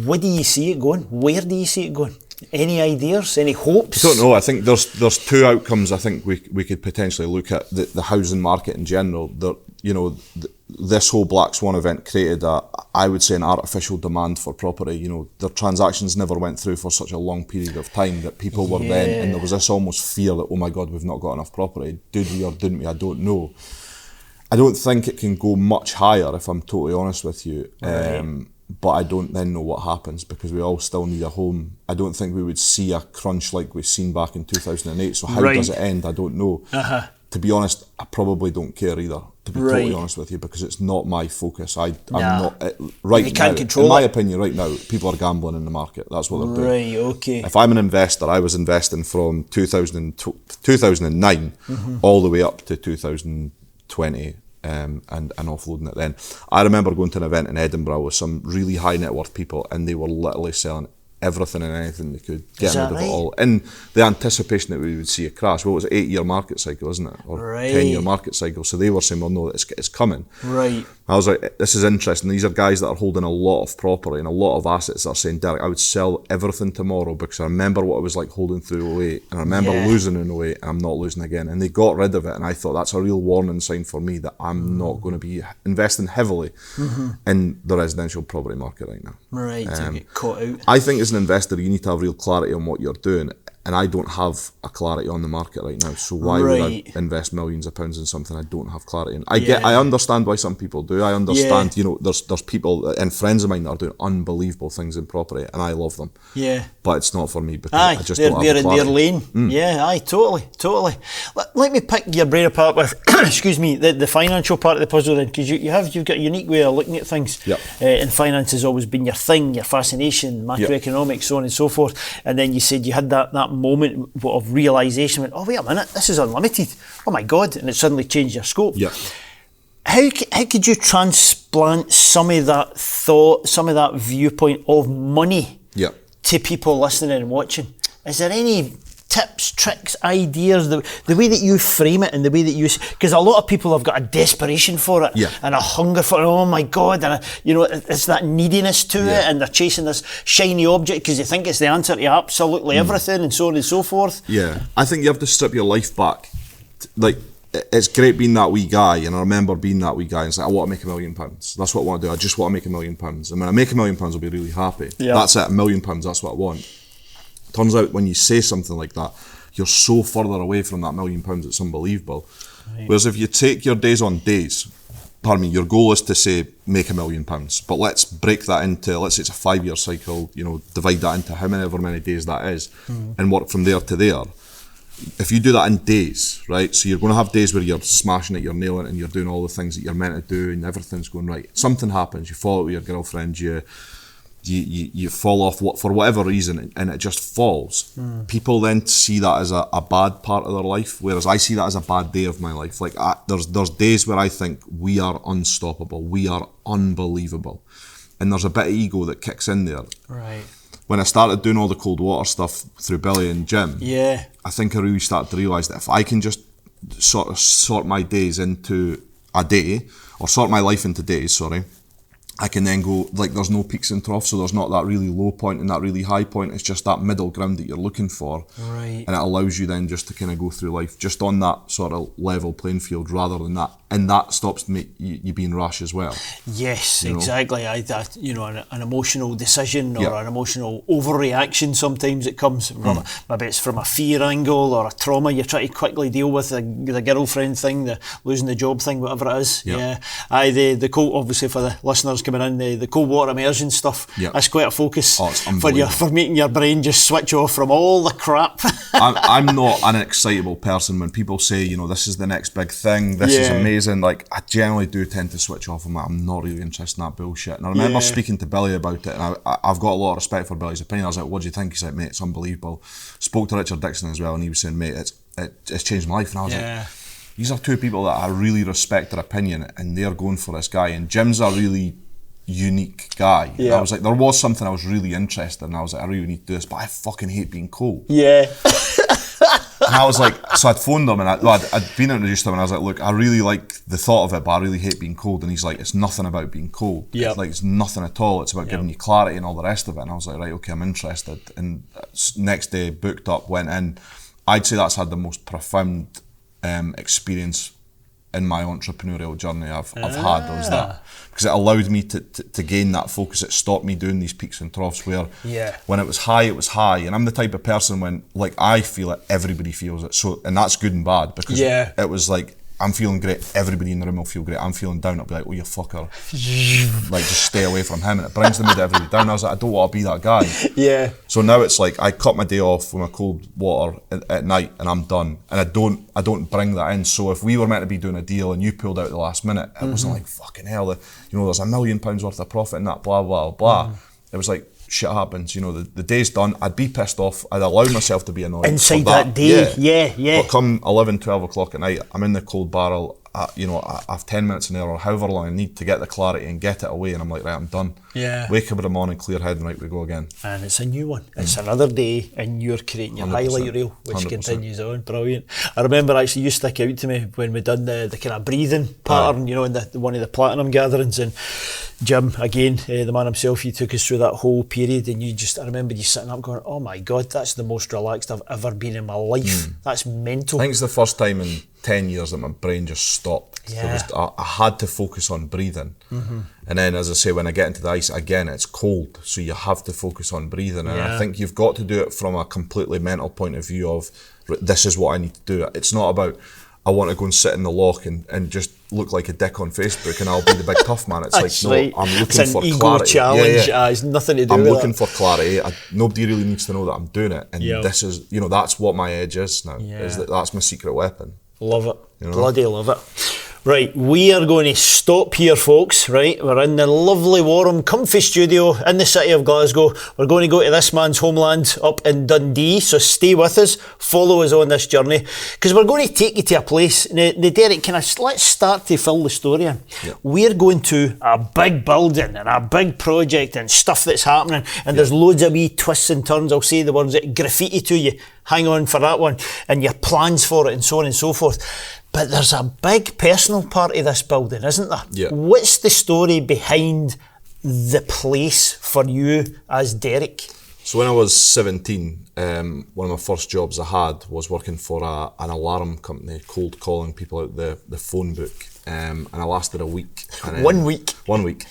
Where do you see it going? Where do you see it going? Any ideas? Any hopes? I don't know. I think there's 2 outcomes I think we could potentially look at. The housing market in general. This whole Black Swan event created I would say an artificial demand for property. The transactions never went through for such a long period of time that people were then, and there was this almost fear that, oh my God, we've not got enough property. Did we or didn't we? I don't know. I don't think it can go much higher, if I'm totally honest with you. Right. But I don't then know what happens because we all still need a home. I don't think we would see a crunch like we've seen back in 2008. So how does it end? I don't know. To be honest, I probably don't care either, to be totally honest with you, because it's not my focus. I'm not right now. In my opinion, right now, people are gambling in the market. That's what they're doing. Right, okay. If I'm an investor, I was investing from 2009 all the way up to 2020. And offloading it then. I remember going to an event in Edinburgh with some really high net worth people and they were literally selling everything and anything they could, getting rid of it all, in the anticipation that we would see a crash. Well, it was an 8-year market cycle, isn't it? Or 10-year market cycle. So they were saying, well, no, it's coming. Right. I was like, this is interesting. These are guys that are holding a lot of property and a lot of assets that are saying, Derek, I would sell everything tomorrow because I remember what it was like holding through 08 and I remember losing in 08 and I'm not losing again. And they got rid of it and I thought that's a real warning sign for me that I'm not going to be investing heavily in the residential property market right now. Right, to get caught out. I think as an investor, you need to have real clarity on what you're doing. And I don't have a clarity on the market right now. So why would I invest millions of pounds in something I don't have clarity in? I understand why some people do. I understand, there's people and friends of mine that are doing unbelievable things in property and I love them. Yeah. But it's not for me because I just don't have the clarity. They're in their lane. Yeah, totally. Let me pick your brain apart with, excuse me, the financial part of the puzzle then, because you've got a unique way of looking at things. Yep. And finance has always been your thing, your fascination, macroeconomics, so on and so forth. And then you said you had that moment of realisation, oh wait a minute, this is unlimited, oh my God, and it suddenly changed your scope. Yeah. How could you transplant some of that thought, some of that viewpoint of money to people listening and watching? Is there any tips, tricks, ideas, the way that you frame it and the way that you... Because a lot of people have got a desperation for it and a hunger for it. Oh my God, and it's that neediness to it, and they're chasing this shiny object because they think it's the answer to absolutely everything, and so on and so forth. Yeah, I think you have to strip your life back. Like, it's great being that wee guy, and I remember being that wee guy and it's like, I want to make £1 million. That's what I want to do. I just want to make £1 million. And when I make £1 million, I'll be really happy. Yeah. That's it, £1 million, that's what I want. Turns out when you say something like that, you're so further away from that £1 million, it's unbelievable. Right. Whereas if you take your days on days, your goal is to say make £1 million, but let's break that into, let's say it's a 5-year cycle, divide that into however many days that is, and work from there to there. If you do that in days, right, so you're going to have days where you're smashing it, you're nailing it, and you're doing all the things that you're meant to do, and everything's going right. Something happens, you fall out with your girlfriend, you fall off for whatever reason, and it just falls. People then see that as a bad part of their life, whereas I see that as a bad day of my life. Like, there's days where I think we are unstoppable, we are unbelievable, and there's a bit of ego that kicks in there. Right. When I started doing all the cold water stuff through Billy and Jim, I think I really started to realise that if I can just sort my days into a day, or sort my life into days, I can then go, like, there's no peaks and troughs, so there's not that really low point and that really high point. It's just that middle ground that you're looking for. Right. And it allows you then just to kind of go through life just on that sort of level playing field rather than that. And that stops you being rash as well. Yes, exactly. An emotional decision or an emotional overreaction, sometimes it comes from, maybe it's from a fear angle or a trauma you're trying to quickly deal with, the girlfriend thing, the losing the job thing, whatever it is. The cold, obviously for the listeners coming in, the cold water immersion stuff, that's quite a focus for making your brain just switch off from all the crap. I'm not an excitable person. When people say, this is the next big thing, this is amazing, like, I generally do tend to switch off. I'm not really interested in that bullshit. And I remember speaking to Billy about it, and I've got a lot of respect for Billy's opinion. I was like, what do you think? He's like, mate, it's unbelievable. Spoke to Richard Dixon as well, and he was saying, mate, it's changed my life. And I was like, these are two people that I really respect their opinion, and they're going for this guy. And Jim's a really unique guy. And I was like, there was something I was really interested in. I was like, I really need to do this, but I fucking hate being cold. And I was like, so I'd phoned him, and I'd been introduced to him, and I was like, look, I really like the thought of it, but I really hate being cold. And he's like, it's nothing about being cold. It's nothing at all. It's about giving you clarity and all the rest of it. And I was like, right, okay, I'm interested. And next day, booked up, went in. I'd say that's had the most profound experience in my entrepreneurial journey I've had, was that, because it allowed me to gain that focus. It stopped me doing these peaks and troughs where when it was high, and I'm the type of person when, like, I feel it, everybody feels it, so, and that's good and bad, because it was like, I'm feeling great, everybody in the room will feel great. I'm feeling down, I'll be like, oh, you fucker. Like, just stay away from him. And it brings the mood of everybody down. I was like, I don't want to be that guy. So now it's like, I cut my day off with my cold water at night, and I'm done. And I don't bring that in. So if we were meant to be doing a deal and you pulled out at the last minute, it wasn't like, fucking hell, there's £1 million worth of profit in that, blah, blah, blah. It was like, shit happens, the day's done, I'd be pissed off, I'd allow myself to be annoyed. Inside that day, But come 11, 12 o'clock at night, I'm in the cold barrel, I have 10 minutes an hour or however long I need to get the clarity and get it away, and I'm like, right, I'm done. Wake up in the morning, clear head, and right, we go again. And it's a new one. It's another day, and you're creating your 100%. Highlight reel, which 100%. Continues on. Brilliant. I remember actually you stick out to me when we done the kind of breathing pattern, in one of the platinum gatherings, and Jim, again, the man himself, he took us through that whole period, and I remember you sitting up going, oh my God, that's the most relaxed I've ever been in my life. That's mental. I think it's the first time in 10 years that my brain just stopped. I had to focus on breathing. And then, as I say, when I get into the ice, again, it's cold, so you have to focus on breathing. And I think you've got to do it from a completely mental point of view of, this is what I need to do. It's not about, I want to go and sit in the lock and just look like a dick on Facebook and I'll be the big tough man. It's like, no, right. I'm looking for clarity. It's an ego challenge. It's nothing to do with it. I'm looking for clarity. Nobody really needs to know that I'm doing it. And this is, that's what my edge is now. Is that's my secret weapon. Love it. Bloody love it. Right, we are going to stop here, folks, right? We're in the lovely, warm, comfy studio in the city of Glasgow. We're going to go to this man's homeland up in Dundee, so stay with us, follow us on this journey, because we're going to take you to a place. Now, Derek, let's start to fill the story in. Yep. We're going to a big building and a big project and stuff that's happening, and there's loads of wee twists and turns. I'll say the words graffiti to you. Hang on for that one, and your plans for it and so on and so forth. But there's a big personal part of this building, isn't there? Yeah. What's the story behind the place for you as Derek? So when I was 17, one of my first jobs I had was working for an alarm company, cold calling people out the phone book, and I lasted a week. And 1 week? 1 week.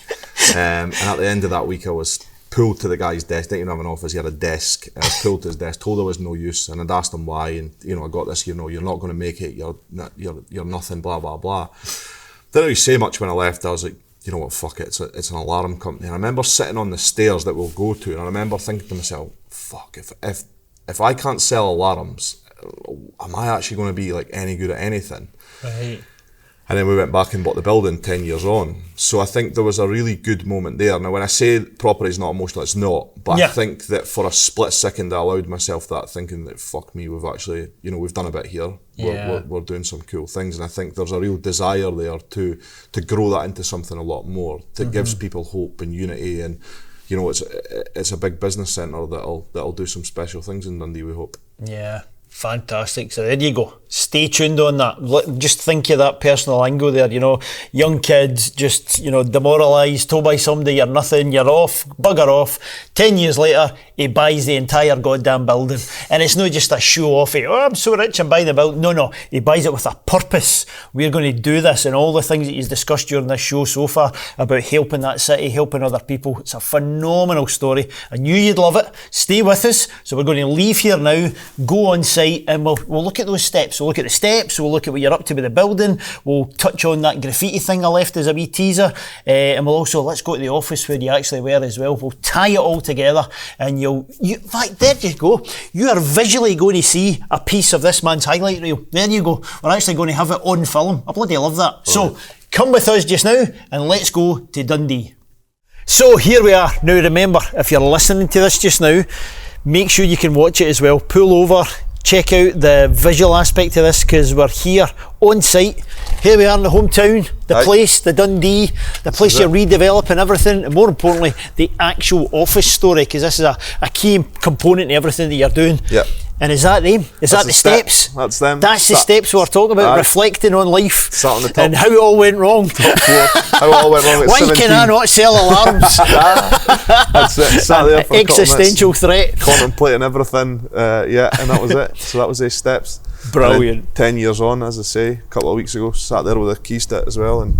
And at the end of that week I was pulled to the guy's desk. Didn't even have an office, he had a desk. I was pulled to his desk, told I was no use, and I'd asked him why, and I got this, you're not going to make it, you're nothing, blah blah blah. Didn't really say much when I left. I was like, you know what, fuck it, it's an alarm company. And I remember sitting on the stairs that we'll go to, and I remember thinking to myself, fuck, if I can't sell alarms, am I actually going to be like any good at anything? Right. And then we went back and bought the building 10 years on. So I think there was a really good moment there. Now, when I say property is not emotional, it's not. But yeah. I think that for a split second, I allowed myself that, thinking that, fuck me, we've actually, we've done a bit here. Yeah. We're doing some cool things. And I think there's a real desire there to grow that into something a lot more, that gives people hope and unity. And, it's a big business centre that'll do some special things in Dundee, we hope. Yeah. Fantastic. So there you go. Stay tuned on that. Just think of that personal angle there, young kids just, demoralised, told by somebody you're nothing, you're off, bugger off. 10 years later, he buys the entire goddamn building. And it's not just a show off, I'm so rich, I'm buying the building. No, he buys it with a purpose. We're going to do this, and all the things that he's discussed during this show so far about helping that city, helping other people. It's a phenomenal story. I knew you'd love it. Stay with us. So we're going to leave here now, go on site, and we'll look at those steps. We'll look at the steps, we'll look at what you're up to with the building, we'll touch on that graffiti thing I left as a wee teaser, and we'll also, let's go to the office where you actually were as well. We'll tie it all together, and in fact, there you go. You are visually going to see a piece of this man's highlight reel. There you go. We're actually going to have it on film. I bloody love that. Oh. So, come with us just now, and let's go to Dundee. So, here we are. Now remember, if you're listening to this just now, make sure you can watch it as well. Pull over, check out the visual aspect of this, because we're here on site. Here we are in the hometown, the place, the Dundee, the place you're redeveloping everything, and more importantly, the actual office story, because this is a key component to everything that you're doing. Yep. And is that them? Is that the steps? That's them. That's the steps we're talking about, reflecting on life. Sat on the top. And how it all went wrong. Top floor. How it all went wrong at Why 17. can I not sell alarms? That's it. Sat there for existential threat. Contemplating everything. And that was it. So that was the steps. Brilliant. 10 years on, as I say, a couple of weeks ago, sat there with a keys to it as well, and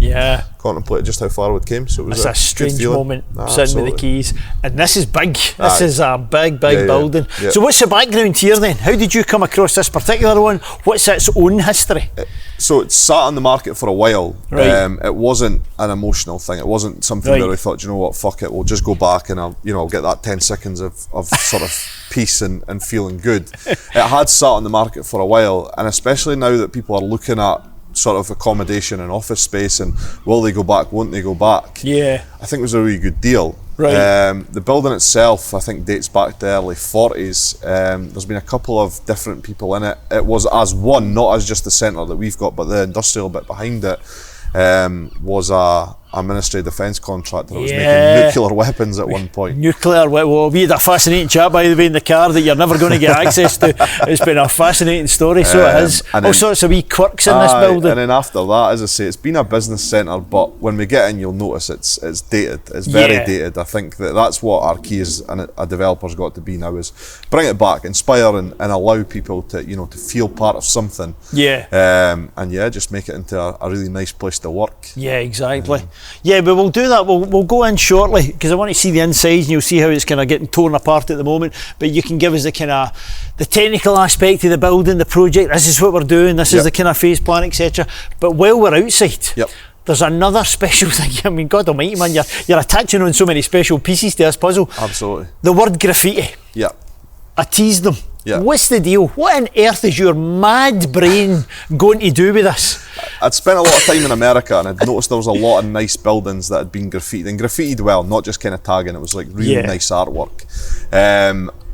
contemplated just how far we'd came. So it was a strange moment, sitting absolutely. with the keys. And this is big. This is a big building. Yeah. So what's the background here then? How did you come across this particular one? What's its own history? So it sat on the market for a while. Right. It wasn't an emotional thing. It wasn't something where we thought, you know what, fuck it, we'll just go back and I'll get that 10 seconds of sort of peace and feeling good. It had sat on the market for a while, and especially now that people are looking at sort of accommodation and office space and will they go back, won't they go back? Yeah. I think it was a really good deal. Right. The building itself, I think, dates back to the early 40s. There's been a couple of different people in it. It was as one, not as just the centre that we've got, but the industrial bit behind it was a Ministry of Defence contractor that was making nuclear weapons at one point. Well, we had a fascinating chat, by the way, in the car that you're never going to get access to. It's been a fascinating story, so it is. All sorts of wee quirks in this building. And then after that, as I say, it's been a business centre, but when we get in, you'll notice it's dated. It's very dated. I think that's what our key as a developer's got to be now, is bring it back, inspire and allow people to to feel part of something. Yeah. And just make it into a really nice place to work. Yeah, exactly. Yeah, but we'll do that. We'll go in shortly, because I want to see the insides, and you'll see how it's kind of getting torn apart at the moment. But you can give us the kind of the technical aspect of the building, the project. This is what we're doing. This is the kind of phase plan, etc. But while we're outside, there's another special thing. I mean, God Almighty, man, you're attaching on so many special pieces to this puzzle. Absolutely. The word graffiti. Yeah. I teased them. Yeah. What's the deal? What on earth is your mad brain going to do with this? I'd spent a lot of time in America, and I'd noticed there was a lot of nice buildings that had been graffitied, and graffitied well, not just kind of tagging. It was like really nice artwork.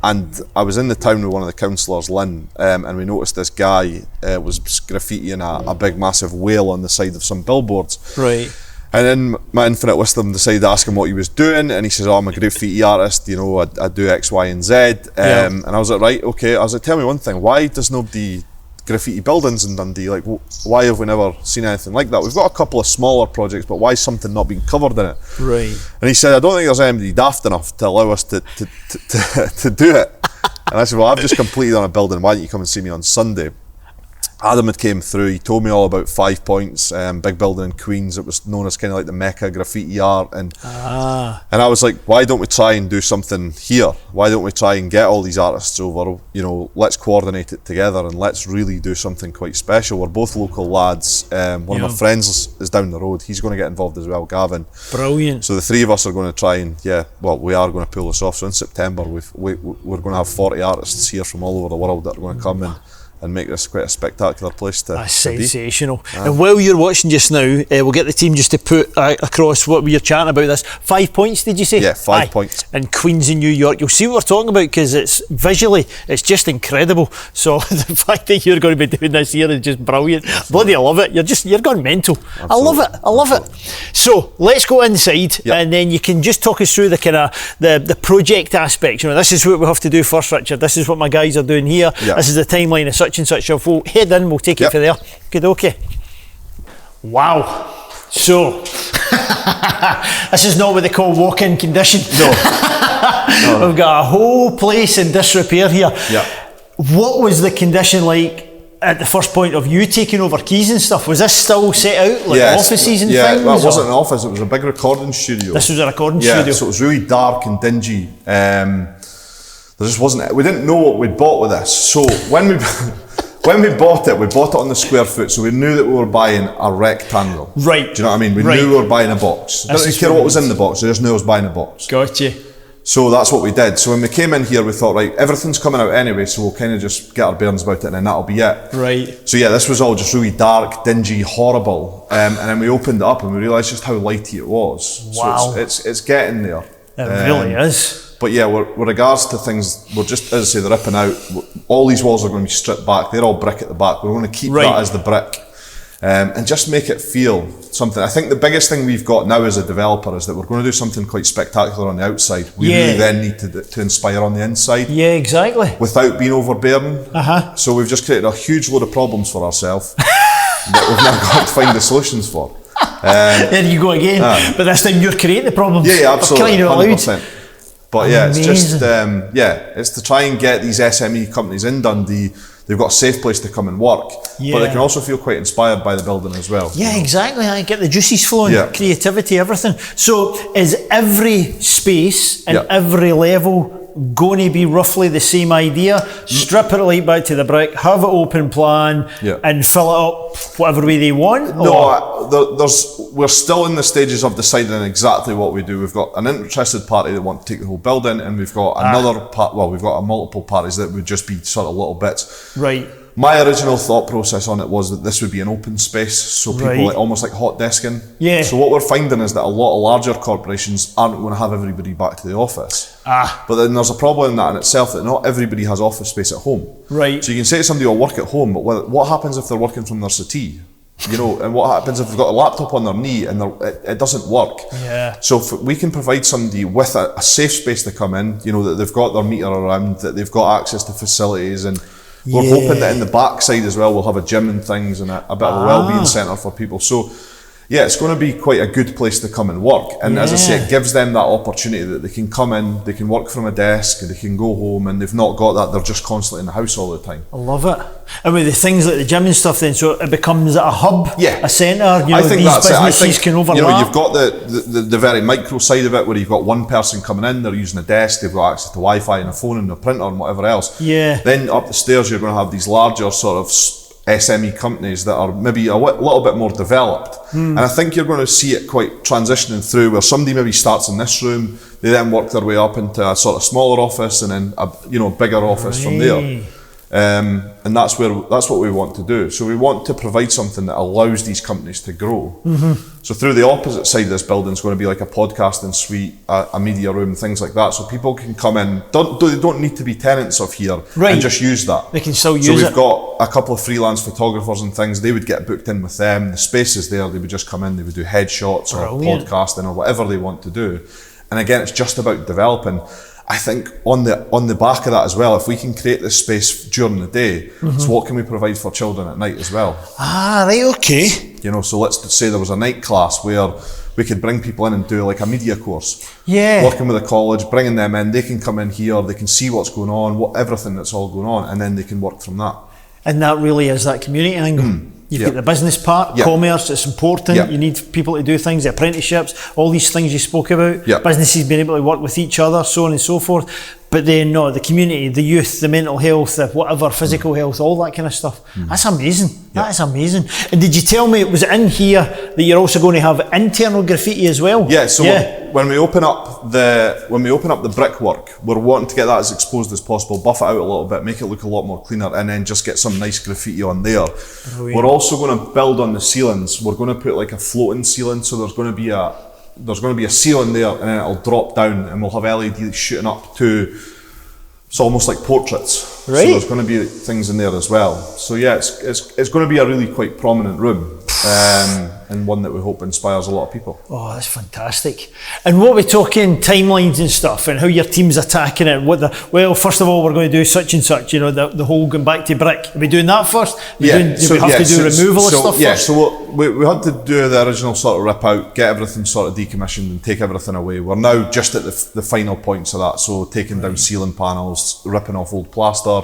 And I was in the town with one of the councillors, Lynn, and we noticed this guy was graffitiing a big massive whale on the side of some billboards. Right. And in my infinite wisdom, decided to ask him what he was doing, and he says, "Oh, I'm a graffiti artist. You know, I do X, Y, and Z." And I was like, "Right, okay." I was like, "Tell me one thing. Why does nobody graffiti buildings in Dundee? Like, why have we never seen anything like that? We've got a couple of smaller projects, but why is something not being covered in it?" Right. And he said, "I don't think there's anybody daft enough to allow us to do it." And I said, "Well, I've just completed on a building. Why don't you come and see me on Sunday?" Adam had came through, he told me all about 5 Points, big building in Queens. It was known as kind of like the Mecca of graffiti art, and I was like, why don't we try and do something here? Why don't we try and get all these artists over? You know, let's coordinate it together and let's really do something quite special. We're both local lads. One of my friends is down the road. He's going to get involved as well, Gavin. Brilliant. So the three of us are going to try and, we are going to pull this off. So in September, we're going to have 40 artists here from all over the world that are going to come in and make this quite a spectacular place to That's sensational. And while you're watching just now, we'll get the team just to put across what we were chatting about this. 5 Points, did you say? Yeah, 5 Points. In Queens in New York. You'll see what we're talking about, because it's visually, it's just incredible. So the fact that you're going to be doing this here is just brilliant. Bloody love it. You're going mental. Absolutely. I love it. So let's go inside, and then you can just talk us through the kind of the project aspects. You know, this is what we have to do first, Richard. This is what my guys are doing here. This is the timeline of such and such. So if we'll head in, we'll take it from there. Good, okay. Wow. So, this is not what they call walk-in condition. No. We've got a whole place in disrepair here. Yeah. What was the condition like at the first point of you taking over keys and stuff? Was this still set out like offices and things? Yeah, well, it wasn't an office, it was a big recording studio. This was a recording studio. So it was really dark and dingy. There just wasn't, we didn't know what we'd bought with this. So when we bought it on the square foot, so we knew that we were buying a rectangle. Right. Do you know what I mean? We knew we were buying a box. Didn't care what was in the box, we just knew I was buying a box. Gotcha. So that's what we did. So when we came in here, we thought, right, everything's coming out anyway, so we'll kind of just get our bearings about it and then that'll be it. Right. So yeah, this was all just really dark, dingy, horrible. And then we opened it up and we realised just how lighty it was. Wow. So it's getting there. It really is. But yeah, with regards to things, we're just, as I say, they're ripping out. All these walls are going to be stripped back. They're all brick at the back. We're going to keep that as the brick. And just make it feel something. I think the biggest thing we've got now as a developer is that we're going to do something quite spectacular on the outside. We really then need to inspire on the inside. Yeah, exactly. Without being overbearing. So we've just created a huge load of problems for ourselves that we've now got to find the solutions for. There you go again. But this time you're creating the problems. Yeah, absolutely. 100%. But yeah, Amazing. It's just, it's to try and get these SME companies in Dundee. They've got a safe place to come and work, but they can also feel quite inspired by the building as well. Yeah, exactly. I get the juices flowing, creativity, everything. So is every space and every level going to be roughly the same idea? Strip it right back to the brick, have an open plan, and fill it up whatever way they want? No, we're still in the stages of deciding exactly what we do. We've got an interested party that want to take the whole building, and we've got another part. Well, we've got multiple parties that would just be sort of little bits. Right. My original thought process on it was that this would be an open space, so people almost like hot desking. Yeah. So what we're finding is that a lot of larger corporations aren't going to have everybody back to the office. But then there's a problem in that in itself, that not everybody has office space at home. Right. So you can say to somebody, "I'll work at home," but what happens if they're working from their settee? You know, and what happens if they've got a laptop on their knee and it doesn't work? Yeah. So if we can provide somebody with a safe space to come in, you know, that they've got their meter around, that they've got access to facilities, and we're hoping that in the backside as well we'll have a gym and things and a bit of a wellbeing centre for people. So yeah, it's going to be quite a good place to come and work. And as I say, it gives them that opportunity that they can come in, they can work from a desk, and they can go home, and they've not got that, they're just constantly in the house all the time. I love it. And with the things like the gym and stuff then, so it becomes a hub, a centre, you know, these businesses can overlap. You know, you've got the very micro side of it, where you've got one person coming in, they're using a desk, they've got access to Wi-Fi and a phone and a printer and whatever else. Yeah. Then up the stairs, you're going to have these larger sort of SME companies that are maybe a little bit more developed. And I think you're going to see it quite transitioning through, where somebody maybe starts in this room, they then work their way up into a sort of smaller office, and then a bigger office from there. And that's what we want to do. So we want to provide something that allows these companies to grow. So through the opposite side of this building is going to be like a podcasting suite, a media room, things like that. So people can come in. They don't need to be tenants of here and just use that. They can still use it. it. So we've got a couple of freelance photographers and things. They would get booked in with them. The space is there. They would just come in. They would do headshots or podcasting or whatever they want to do. And again, it's just about developing. I think on the back of that as well, if we can create this space during the day, so what can we provide for children at night as well? Ah, right, okay. You know, so let's say there was a night class where we could bring people in and do like a media course. Yeah. Working with the college, bringing them in, they can come in here, they can see what's going on, everything that's all going on, and then they can work from that. And that really is that community angle. You've got the business part, commerce, it's important. You need people to do things, the apprenticeships, all these things you spoke about. Businesses being able to work with each other, so on and so forth. But then, no, the community, the youth, the mental health, the whatever, physical health, all that kind of stuff. That's amazing. That is amazing. And did you tell me, was it in here that you're also going to have internal graffiti as well? Yeah, so when we open up the brickwork, we're wanting to get that as exposed as possible, buff it out a little bit, make it look a lot more cleaner, and then just get some nice graffiti on there. Brilliant. We're also going to build on the ceilings. We're going to put like a floating ceiling, so there's going to be a ceiling there, and then it'll drop down, and we'll have LEDs shooting up to, it's almost like portraits. Right. So there's going to be things in there as well. So yeah, it's going to be a really quite prominent room, and one that we hope inspires a lot of people. Oh, that's fantastic. And what we're talking timelines and stuff, and how your team's attacking it. Well, first of all, we're going to do such and such. You know, the whole going back to brick. Are we doing that first? Do we have to do removal of stuff first? So we had to do the original sort of rip out, get everything sort of decommissioned, and take everything away. We're now just at the final points of that. So taking down ceiling panels, ripping off old plaster,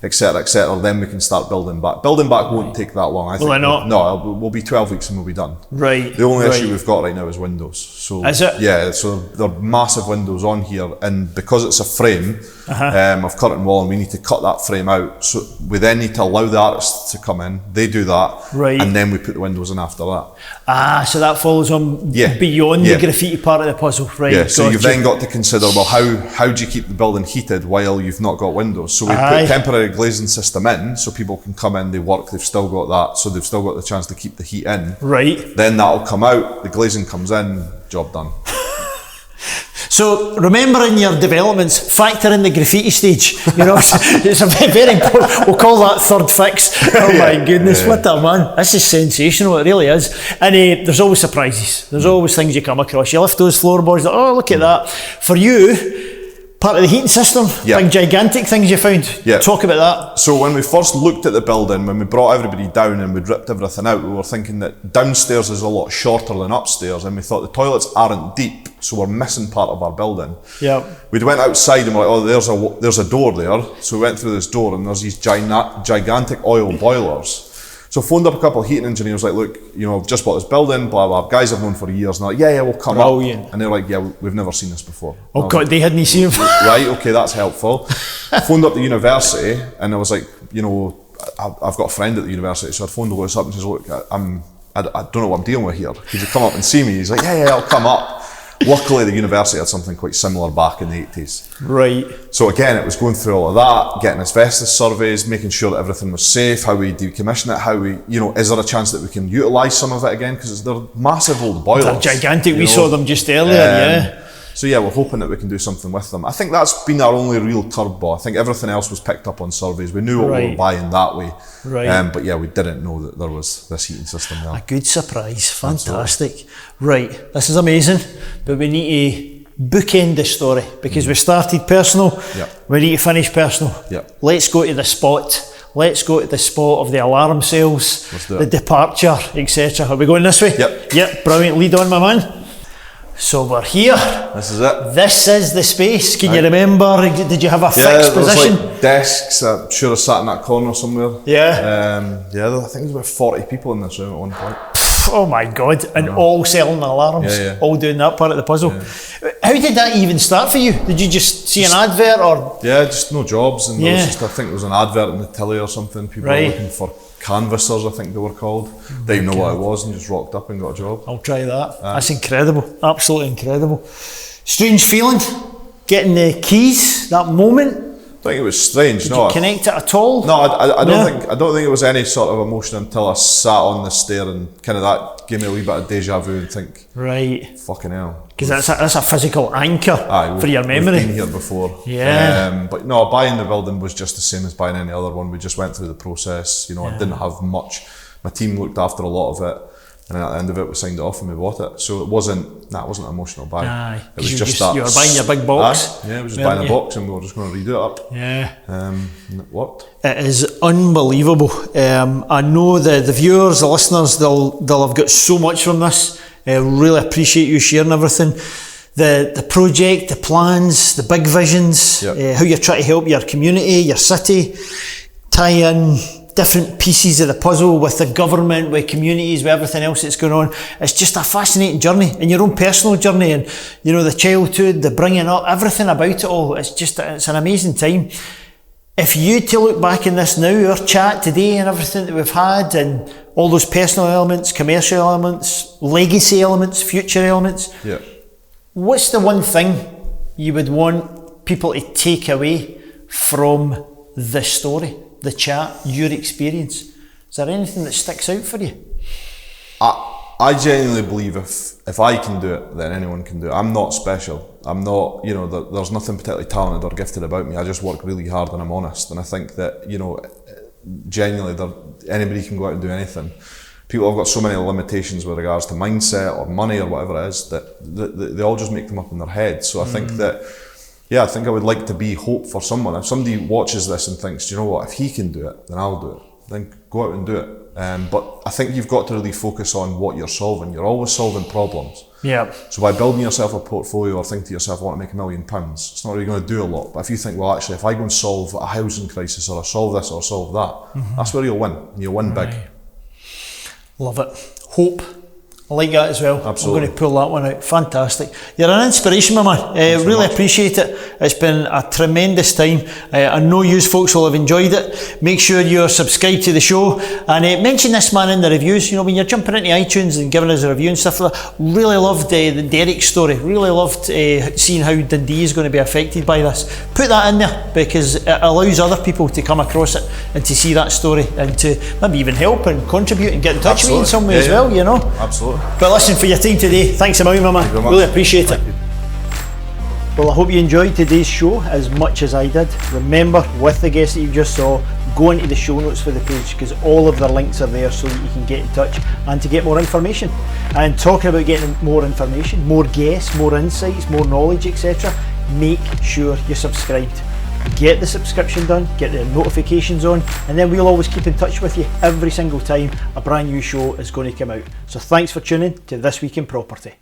etc., etc. Then we can start building back. Building back won't take that long. I think. No, we'll be 12 weeks and we'll be done. Right. The only issue we've got right now is windows. So is it? Yeah. So there are massive windows on here, and because it's a frame of curtain wall, and we need to cut that frame out. So we then need to allow the artists to come in. They do that, and then we put the windows in after that. Ah, so that follows on beyond the graffiti part of the puzzle, right? Yeah. So you've then got to consider, well, how do you keep the building heated while you've not got windows? So we put temporary glazing system in, so people can come in, they work, they've still got that, so they've still got the chance to keep the heat in. Right. Then that'll come out, the glazing comes in, job done. So remember in your developments, factor in the graffiti stage. You know, it's a very important. We'll call that third fix. Oh my goodness, what a man! This is sensational. It really is. And there's always surprises. There's always things you come across. You lift those floorboards. Oh, look at that! For you, part of the heating system, big gigantic things you found. Talk about that. So when we first looked at the building, when we brought everybody down and we'd ripped everything out, we were thinking that downstairs is a lot shorter than upstairs, and we thought the toilets aren't deep, so we're missing part of our building. We went outside and we're like, oh, there's a door there. So we went through this door, and there's these gigantic oil boilers. So phoned up a couple of heating engineers, like, look, you know, I've just bought this building, blah, blah, guys I've known for years, and they're like, yeah, we'll come up. And they're like, yeah, we've never seen this before. Oh God, they hadn't seen it. Right, okay, that's helpful. Phoned up the university, and I was like, you know, I've got a friend at the university, so I phoned Lewis up and says, look, I don't know what I'm dealing with here. Could you come up and see me? He's like, yeah, I'll come up. Luckily, the university had something quite similar back in the 80s. Right. So again, it was going through all of that, getting asbestos surveys, making sure that everything was safe, how we decommission it, how we, you know, is there a chance that we can utilise some of it again? Because they're massive old boilers. They're gigantic. We saw them just earlier, So yeah, we're hoping that we can do something with them. I think that's been our only real curveball. I think everything else was picked up on surveys. We knew what we were buying that way. Right. But yeah, we didn't know that there was this heating system there. A good surprise. Fantastic. Absolutely. Right, this is amazing. But we need to bookend the story, because we started personal. We need to finish personal. Let's go to the spot. Let's go to the spot of the alarm cells, the departure, etc. Are we going this way? Yep, brilliant. Lead on, my man. So we're here. This is it. This is the space. Can you remember? Did you have a fixed position? Like desks. I'm sure I sat in that corner somewhere. I think there's about 40 people in this room at one point. Oh my God, and all selling alarms, all doing that part of the puzzle. How did that even start for you? Did you just see an advert, or? Yeah, just no jobs, and there was just, I think there was an advert in the telly or something. People were looking for canvassers, I think they were called. They didn't know what it was, and just rocked up and got a job. I'll try that. That's incredible, absolutely incredible. Strange feeling, getting the keys, that moment. think it was strange. Did you connect it at all? No, I don't think it was any sort of emotion until I sat on the stair and kind of that gave me a wee bit of deja vu and think, right, fucking hell. Because that's a physical anchor for your memory. We've been here before. Yeah. But no, buying the building was just the same as buying any other one. We just went through the process. I didn't have much. My team looked after a lot of it. And at the end of it, we signed it off and we bought it. So it wasn't an emotional buy. Aye. It was just that. You were buying your big box. Yeah, we were just buying a box and we were just going to redo it up. Yeah. And it worked. It is unbelievable. I know the viewers, the listeners, they'll have got so much from this. Really appreciate you sharing everything. The project, the plans, the big visions, how you're trying to help your community, your city, tie in different pieces of the puzzle with the government, with communities, with everything else that's going on. It's just a fascinating journey, and your own personal journey, and the childhood, the bringing up, everything about it all. It's an amazing time. If you to look back in this now, our chat today and everything that we've had, and all those personal elements, commercial elements, legacy elements, future elements, what's the one thing you would want people to take away from this story? The chat, your experience. Is there anything that sticks out for you? I genuinely believe if I can do it, then anyone can do it. I'm not special. I'm not, there's nothing particularly talented or gifted about me. I just work really hard and I'm honest. And I think that, genuinely, anybody can go out and do anything. People have got so many limitations with regards to mindset or money or whatever it is that they all just make them up in their head. So I think that, I think I would like to be hope for someone. If somebody watches this and thinks, do you know what, if he can do it, then I'll do it. Then go out and do it. But I think you've got to really focus on what you're solving. You're always solving problems. Yeah. So by building yourself a portfolio or think to yourself, I want to make £1 million, it's not really going to do a lot. But if you think, well, actually, if I go and solve a housing crisis or I solve this or solve that, that's where you'll win. And you'll win big. Love it. Hope. I like that as well. Absolutely. I'm going to pull that one out. Fantastic. You're an inspiration, my man. Really appreciate it. It's been a tremendous time. I know you folks will have enjoyed it. Make sure you're subscribed to the show. And mention this man in the reviews. When you're jumping into iTunes and giving us a review and stuff like that. Really loved the Derek story. Really loved seeing how Dundee is going to be affected by this. Put that in there because it allows other people to come across it and to see that story and to maybe even help and contribute and get in touch with you in some way as well, Absolutely. But listen, for your time today, thanks a million, my man. Really appreciate it. Well, I hope you enjoyed today's show as much as I did. Remember, with the guests that you just saw, go into the show notes for the page because all of their links are there so that you can get in touch and to get more information. And talking about getting more information, more guests, more insights, more knowledge, etc., make sure you're subscribed. Get the subscription done, get the notifications on, and then we'll always keep in touch with you every single time a brand new show is going to come out. So thanks for tuning to This Week in Property.